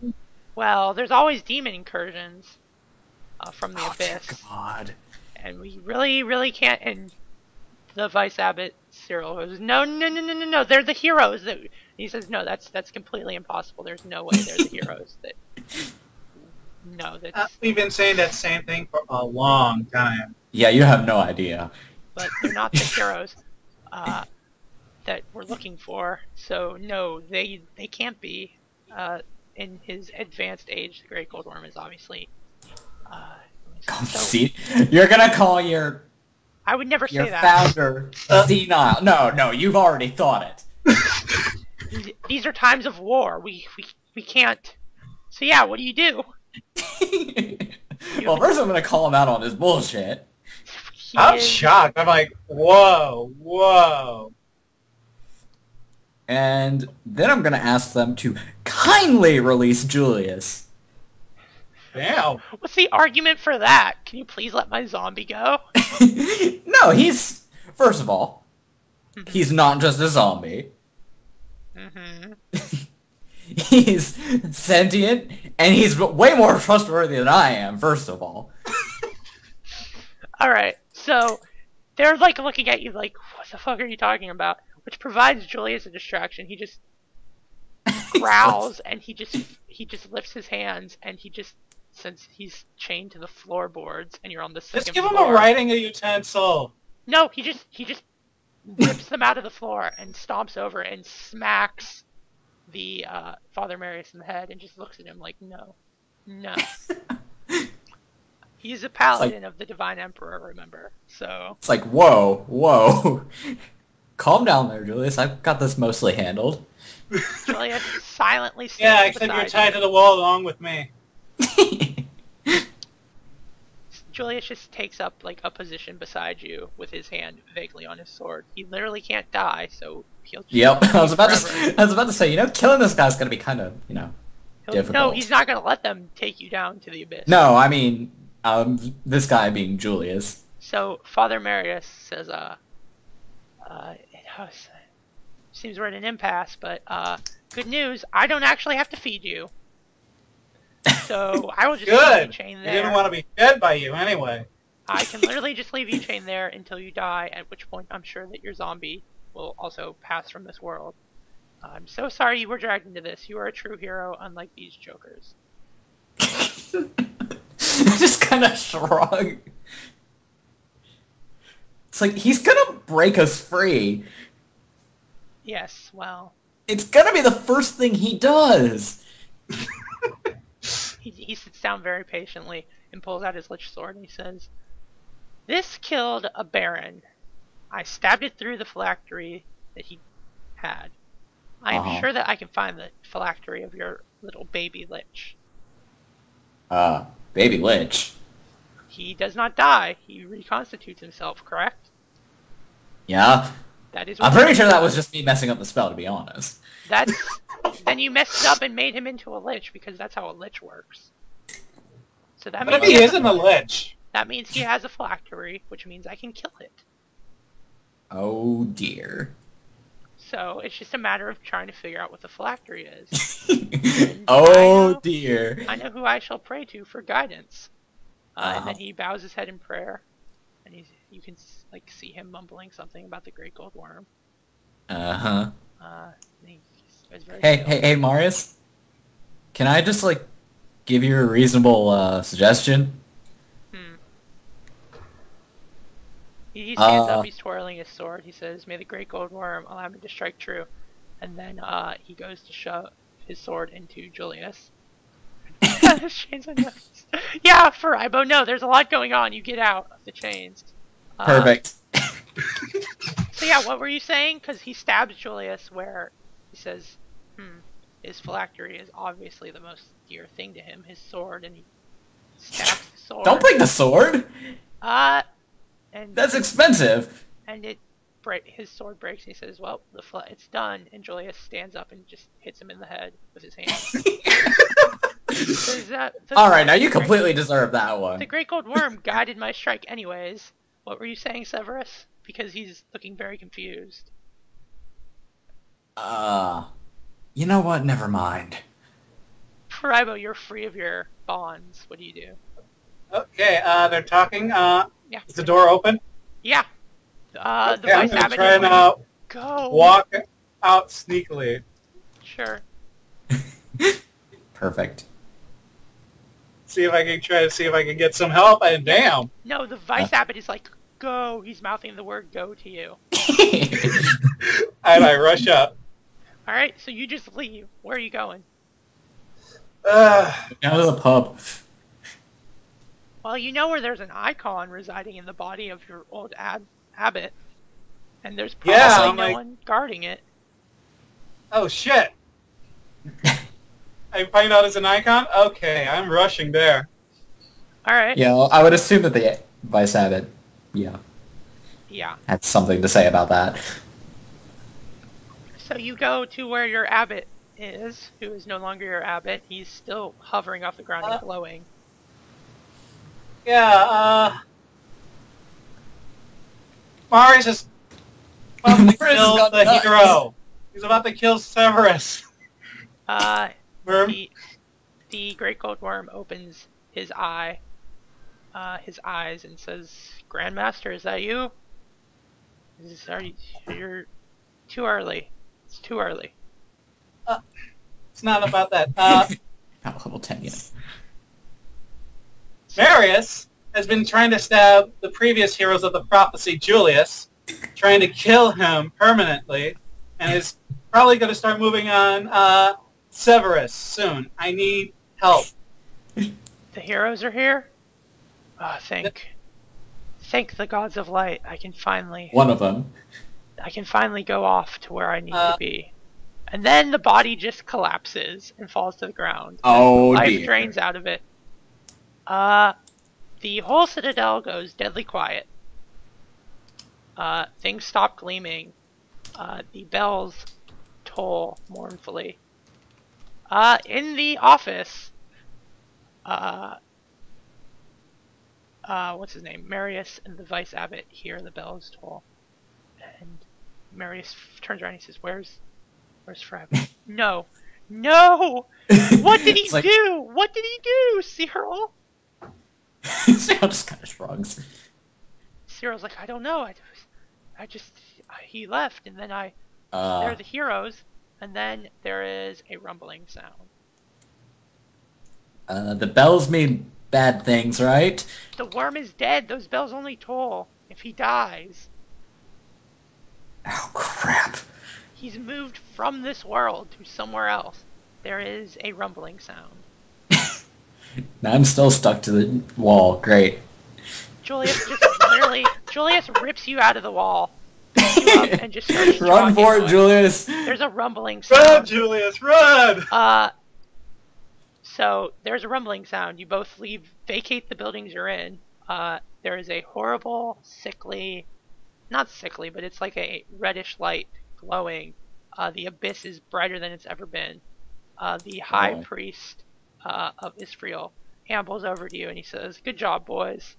Well, there's always demon incursions from the abyss. Dear God. And we really, really can't. And the Vice Abbot Cyril goes, no, they're the heroes. He says, no, that's completely impossible. There's no way they're the heroes. No, that's... We've been saying that same thing for a long time. Yeah, you have no idea. But they're not the heroes that we're looking for. So no, they can't be. In his advanced age, the Great Gold Worm is obviously. See, you're gonna call your I would never say that. founder senile. No, you've already thought it. These are times of war. We can't. So yeah, what do you do? Well, first I'm gonna call him out on his bullshit. I'm shocked. I'm like, whoa. And then I'm gonna ask them to kindly release Julius. Damn. What's the argument for that? Can you please let my zombie go? No, first of all, he's not just a zombie. Mm-hmm. He's sentient, and he's way more trustworthy than I am, first of all. Alright, so they're like looking at you like, what the fuck are you talking about? Which provides Julius a distraction. He just growls and he just lifts his hands and since he's chained to the floorboards and you're on the second Just give him floor, a writing utensil. No, he just rips them out of the floor and stomps over and smacks the Father Marius in the head and just looks at him like, no. He's a paladin of the Divine Emperor, remember? So it's like, whoa. Calm down there, Julius. I've got this mostly handled. Julius silently stands Yeah, except you're tied to the wall along with me. Julius just takes up like a position beside you with his hand vaguely on his sword. He literally can't die, so he'll just Yep, I was about to say, killing this guy's gonna be kind of, difficult. No, he's not gonna let them take you down to the abyss. No, I mean, this guy being Julius. So Father Marius says, seems we're at an impasse, but good news, I don't actually have to feed you. So I will just leave you chained there. He didn't want to be fed by you anyway. I can literally just leave you chained there until you die, at which point I'm sure that your zombie will also pass from this world. I'm so sorry you were dragged into this. You are a true hero, unlike these jokers. Just kind of shrug. It's like, he's gonna break us free. Yes, well... It's gonna be the first thing he does. He sits down very patiently and pulls out his lich sword and he says, "This killed a baron. I stabbed it through the phylactery that he had. I am sure that I can find the phylactery of your little baby lich." Baby lich? He does not die. He reconstitutes himself, correct? Yeah. That is. I'm pretty sure that was just me messing up the spell, to be honest. Then you messed it up and made him into a lich, because that's how a lich works. So that What means if he isn't a lich? That means he has a phylactery, which means I can kill it. Oh dear. So it's just a matter of trying to figure out what the phylactery is. Oh dear. I know who I shall pray to for guidance. And then he bows his head in prayer, and you can like see him mumbling something about the Great Gold Worm. Hey, Marius. Can I just give you a reasonable suggestion? He stands up, he's twirling his sword, he says, "May the Great Gold Worm allow me to strike true." And then he goes to shove his sword into Julius. Chains on nose. Yeah, Furaibo, no, there's a lot going on, you get out of the chains. Perfect. So yeah, what were you saying? Because he stabs Julius where he says, his phylactery is obviously the most dear thing to him, his sword, and he stabs the sword. Don't break the sword! And that's expensive. And his sword breaks, and he says, "Well, it's done." And Julius stands up and just hits him in the head with his hand. All right, now you completely deserve that one. The Great Gold Worm guided my strike, anyways. What were you saying, Severus? Because he's looking very confused. You know what? Never mind. Furaibo, you're free of your bonds. What do you do? Okay, they're talking. Yeah. Is the door open? Yeah. Okay, The I'm vice gonna abbot try and go. walk out sneakily. Sure. Perfect. see if I can try to see if I can get some help. And damn. No, the vice abbot is like, go. He's mouthing the word go to you. And I rush up. All right, so you just leave. Where are you going? Down to the pub. Well, you know where there's an icon residing in the body of your old abbot, and there's probably no one guarding it. Oh shit! I find out it's an icon. Okay, I'm rushing there. All right. Yeah, I would assume that the vice abbot, yeah, had something to say about that. So you go to where your abbot is, who is no longer your abbot. He's still hovering off the ground and glowing. Yeah, Marius is about to kill the hero. He's about to kill Severus. The great gold worm opens his eyes and says, "Grandmaster, is that you? You're too early. It's too early." It's not about that. Not level 10 yet. Marius has been trying to stab the previous heroes of the prophecy, Julius, trying to kill him permanently, and is probably going to start moving on Severus soon. I need help. The heroes are here? Thank the gods of light. I can finally... One of them. I can finally go off to where I need to be. And then the body just collapses and falls to the ground. Oh, life dear. drains out of it. The whole citadel goes deadly quiet. Things stop gleaming. The bells toll mournfully. In the office, what's his name? Marius and the vice abbot hear the bells toll. And Marius turns around and he says, Where's Furaibo? No! What did he do? What did he do, Cyril? Cyril just kind of shrugs. Cyril's like, I don't know. He left, and then there are the heroes, and then there is a rumbling sound. The bells mean bad things, right? The worm is dead. Those bells only toll if he dies. Oh, crap. He's moved from this world to somewhere else. There is a rumbling sound. Now I'm still stuck to the wall. Great. Julius rips you out of the wall, picks you up, and just starts Run for it, Julius! There's a rumbling sound. Run, Julius, run! So there's a rumbling sound. You both vacate the buildings you're in. There is a horrible, not sickly, but it's like a reddish light glowing. The abyss is brighter than it's ever been. The high priest of Israel ambles over to you and he says, "Good job, boys.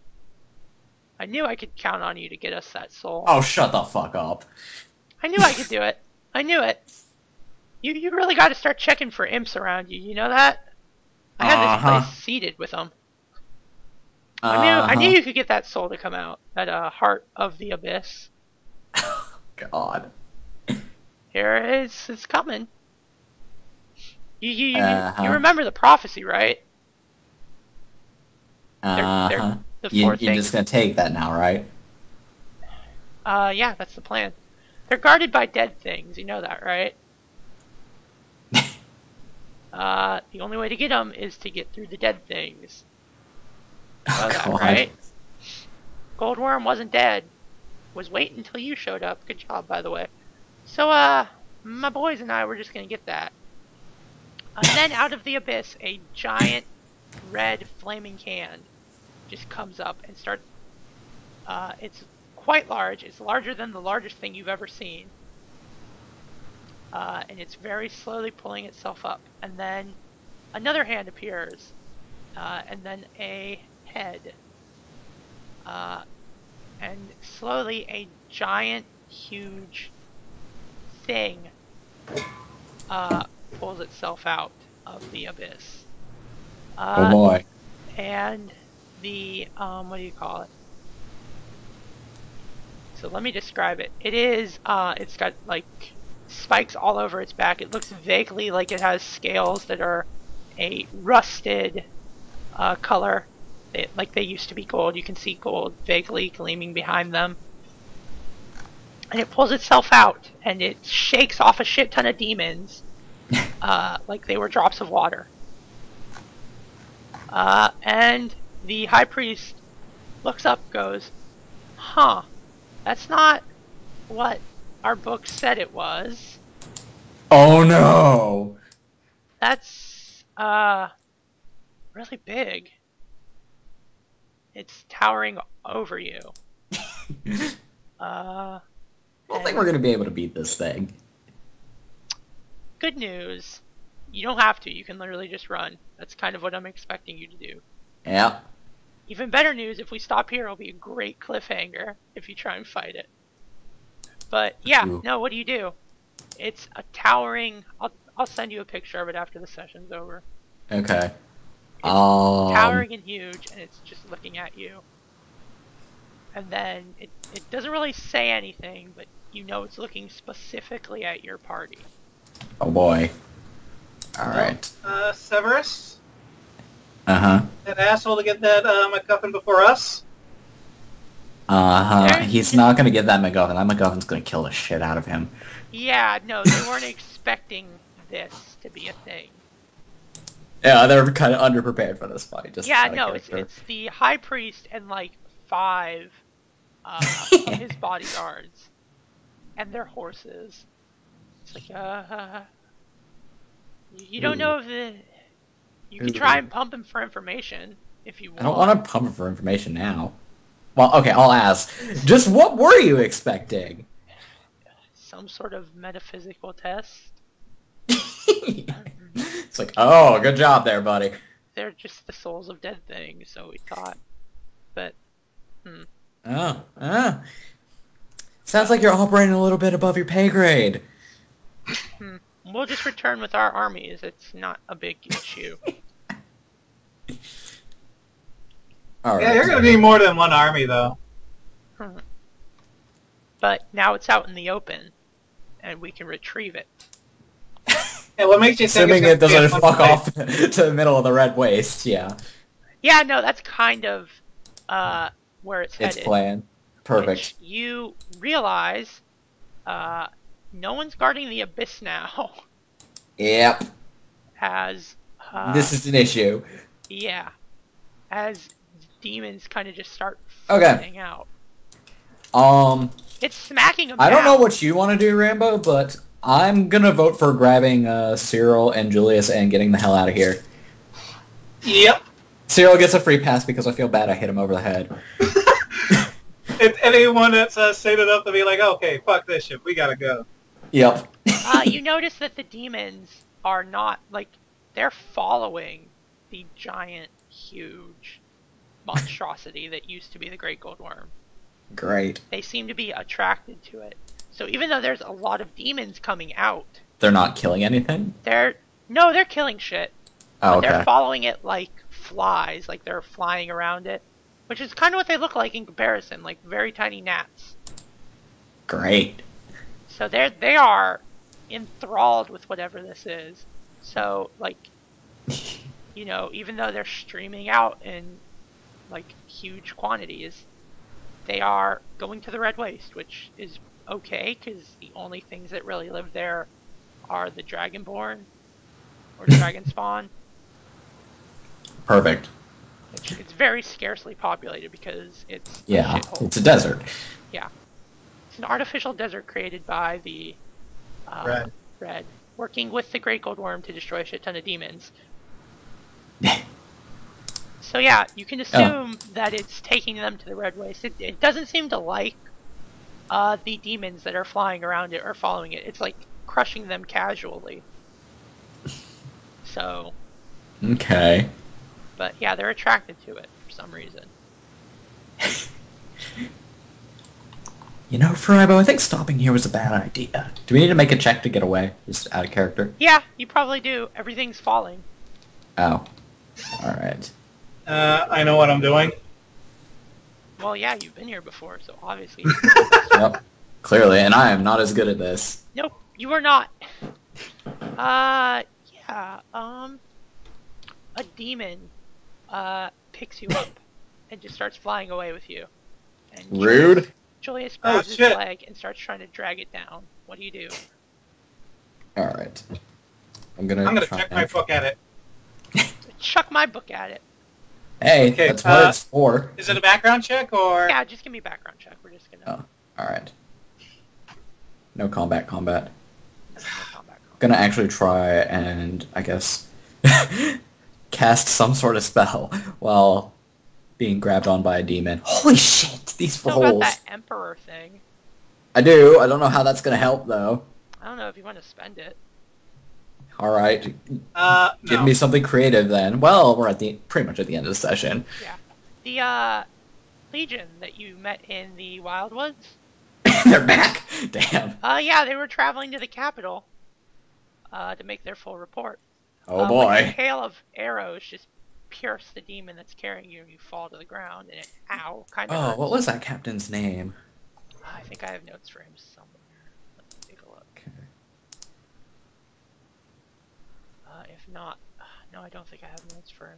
I knew I could count on you to get us that soul." Oh, shut the fuck up. I knew I could do it. I knew it. You really got to start checking for imps around you. You know that? I had this place seeded with them. I knew you could get that soul to come out. That heart of the abyss. God. Here it is. It's coming. You remember the prophecy, right? They're the You're things. just gonna take that now, right? Yeah, that's the plan. They're guarded by dead things. You know that, right? The only way to get them is to get through the dead things. You know that, right? Goldworm wasn't dead. Was waiting until you showed up. Good job, by the way. So, my boys and I were just gonna get that. And then out of the abyss, a giant red flaming can just comes up and starts. It's quite large. It's larger than the largest thing you've ever seen. And it's very slowly pulling itself up. And then another hand appears. And then a head. And slowly a giant, huge thing pulls itself out of the abyss. Oh boy. And the, what do you call it? So let me describe it. It is, it's got like spikes all over its back. It looks vaguely like it has scales that are a rusted, color. Like they used to be gold. You can see gold vaguely gleaming behind them. And it pulls itself out, and it shakes off a shit ton of demons, like they were drops of water. And the high priest looks up, goes, "Huh, that's not what our book said it was. Oh no! That's, really big. It's towering over you. I don't think we're gonna be able to beat this thing." Good news. You don't have to. You can literally just run. That's kind of what I'm expecting you to do. Yeah. Even better news, if we stop here, it'll be a great cliffhanger if you try and fight it. But yeah, Ooh. no, what do? It's a towering... I'll send you a picture of it after the session's over. Okay. It's towering and huge, and it's just looking at you. And then it doesn't really say anything, but you know it's looking specifically at your party. Oh boy. Alright. Severus? Uh-huh. That asshole to get that MacGuffin before us? Uh-huh. He's not gonna get that MacGuffin. That MacGuffin's gonna kill the shit out of him. Yeah, no, they weren't expecting this to be a thing. Yeah, they're kind of underprepared for this fight. Just Yeah, no, it's the high priest and like 5 of his bodyguards and their horses. It's like, you don't know if you can try and pump him for information if you want. I don't want to pump him for information now. Well, okay, I'll ask. Just what were you expecting? Some sort of metaphysical test. It's like, oh, good job there, buddy. They're just the souls of dead things, so we thought. But, Sounds like you're operating a little bit above your pay grade. We'll just return with our armies. It's not a big issue. All right. Yeah, you're going to need more than one army, though. But now it's out in the open, and we can retrieve it. Yeah, what makes you think Assuming it it's doesn't fuck off to the middle of the Red Waste, yeah. Yeah, no, that's kind of where it's headed. It's planned. Perfect. Which you realize no one's guarding the abyss now. Yep. As this is an issue. Yeah. As demons kind of just start flooding out. It's smacking them I don't down. know what you want to do, Rambo, but I'm gonna vote for grabbing Cyril and Julius and getting the hell out of here. Yep. Cyril gets a free pass because I feel bad I hit him over the head. Anyone that's sated up to be like, okay, fuck this shit, we gotta go. Yep. You notice that the demons are not, like, they're following the giant, huge monstrosity that used to be the Great Gold Worm. Great. They seem to be attracted to it. So even though there's a lot of demons coming out... They're not killing anything? They're killing shit. Oh, but okay. They're following it like flies, like they're flying around it. Which is kind of what they look like in comparison, like very tiny gnats. Great. So they are enthralled with whatever this is. So, like, you know, even though they're streaming out in, like, huge quantities, they are going to the Red Waste, which is okay, because the only things that really live there are the Dragonborn, or Dragon Spawn. Perfect. It's very scarcely populated because it's a Yeah, shithole. it's a desert. Yeah. It's an artificial desert created by the Red, working with the Great Gold Worm to destroy a shit ton of demons. So yeah, you can assume that it's taking them to the Red Waste. It doesn't seem to like the demons that are flying around it or following it. It's like crushing them casually. So. Okay. But yeah, they're attracted to it for some reason. You know, Furaibo, I think stopping here was a bad idea. Do we need to make a check to get away? Just out of character? Yeah, you probably do. Everything's falling. Oh. Alright. I know what I'm doing. Well, yeah, you've been here before, so obviously. Yep. Clearly, and I am not as good at this. Nope, you are not. Yeah, a demon picks you up and just starts flying away with you. And Rude. Julius Oh, grabs his shit. leg and starts trying to drag it down. What do you do? All right. I'm gonna try check my book at it. Chuck my book at it. Hey, Okay, that's what it's for. Is it a background check or? Yeah, just give me a background check. We're just gonna. Oh, all right. No combat. No combat. Gonna actually try and I guess cast some sort of spell while being grabbed on by a demon. Holy shit! These Still got rolls. that emperor thing. I do. I don't know how that's gonna help though. I don't know if you want to spend it. All right. Give No. me something creative then. Well, we're at pretty much at the end of the session. Yeah. The Legion that you met in the Wildwoods. They're back. Damn. Yeah, they were traveling to the capital to make their full report. Oh When boy. a hail of arrows just pierce the demon that's carrying you, and you fall to the ground, and it kind of. Oh, what was that captain's name? I think I have notes for him somewhere. Let me take a look. Okay. If not, no, I don't think I have notes for him.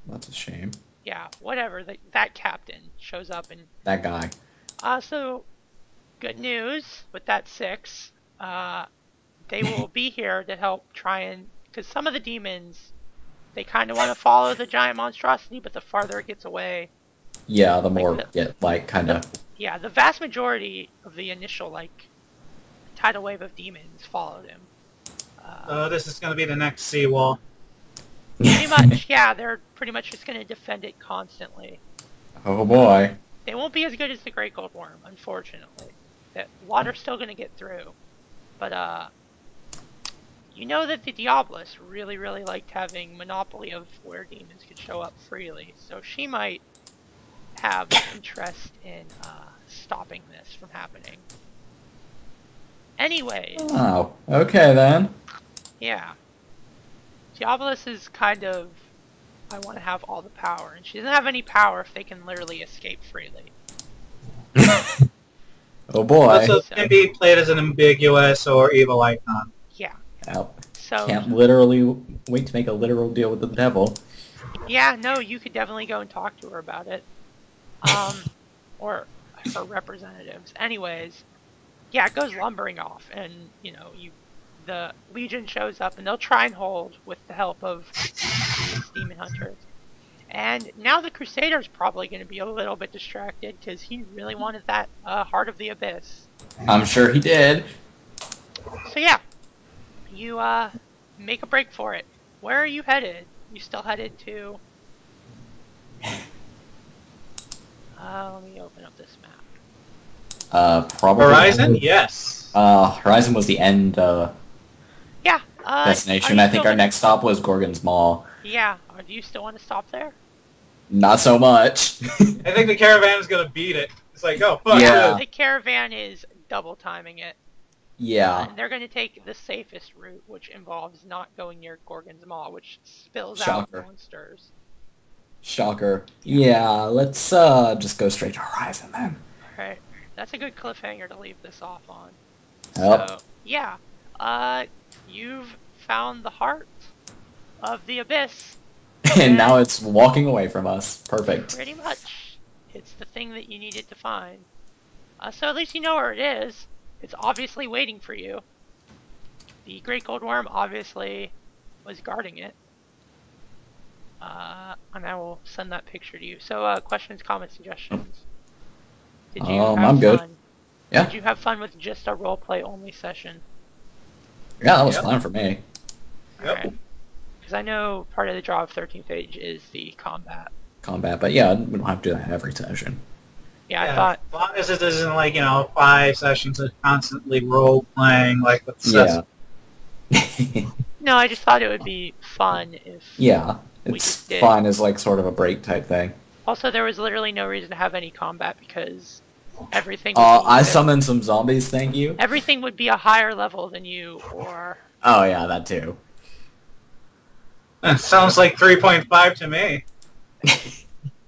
That's a shame. Yeah, whatever. That captain shows up and. That guy. So, good news with that 6. They will be here to help try and. Because some of the demons, they kind of want to follow the giant monstrosity, but the farther it gets away. Yeah, the more kind of. Yeah, the vast majority of the initial, tidal wave of demons followed him. This is going to be the next seawall. Pretty much, yeah, they're pretty much just going to defend it constantly. Oh boy. They won't be as good as the Great Gold Worm, unfortunately. The water's still going to get through. But, you know that the Diabolus really, really liked having monopoly of where demons could show up freely. So she might have interest in stopping this from happening. Anyways. Oh, okay then. Yeah. Diabolus is kind of, I want to have all the power, and she doesn't have any power if they can literally escape freely. Oh boy. Also, can be played as an ambiguous or evil icon. Yeah. Well, So can't literally wait to make a literal deal with the devil. yeah, no, you could definitely go and talk to her about it. Or her representatives. Anyways, yeah, it goes lumbering off, and the Legion shows up, and they'll try and hold with the help of these demon hunters. And now the Crusader's probably going to be a little bit distracted because he really wanted that Heart of the Abyss. I'm sure he did. So yeah, you make a break for it. Where are you headed? You still headed to? Let me open up this map. Probably. Horizon? Yes. Horizon was the end Yeah. destination. I think our next stop was Gorgon's Mall. Yeah. Do you still want to stop there? Not so much. I think the caravan is going to beat it. It's like, oh, fuck Yeah. this. The caravan is double timing it. Yeah. And they're going to take the safest route, which involves not going near Gorgon's Maw, which spills Shocker. out monsters. Shocker. Yeah, let's just go straight to Horizon then. Alright. That's a good cliffhanger to leave this off on. Yep. So, yeah. You've found the heart of the Abyss. And now it's walking away from us. Perfect. Pretty much. It's the thing that you needed to find. So at least you know where it is. It's obviously waiting for you. The Great Gold Worm obviously was guarding it. And I will send that picture to you. So, questions, comments, suggestions? Did you have I'm good. fun? Yeah. Did you have fun with just a roleplay only session? Yeah, that was Yep. fun for me. Yep. Alright. Because I know part of the draw of 13th Age is the combat. Combat, but yeah, we don't have to do that every session. Yeah, I thought... As long as it isn't like, 5 sessions of constantly role playing, like with Yeah. No, I just thought it would be fun if... Yeah, We it's just did. fun as like sort of a break type thing. Also, there was literally no reason to have any combat because everything would be I summoned some zombies, thank you. everything would be a higher level than you, or... Oh yeah, that too. Sounds like 3.5 to me.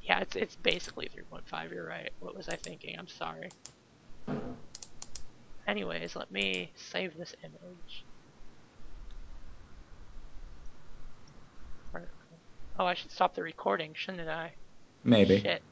Yeah, it's basically 3.5, you're right. What was I thinking? I'm sorry. Anyways, let me save this image. Oh, I should stop the recording, shouldn't I? Maybe. Shit.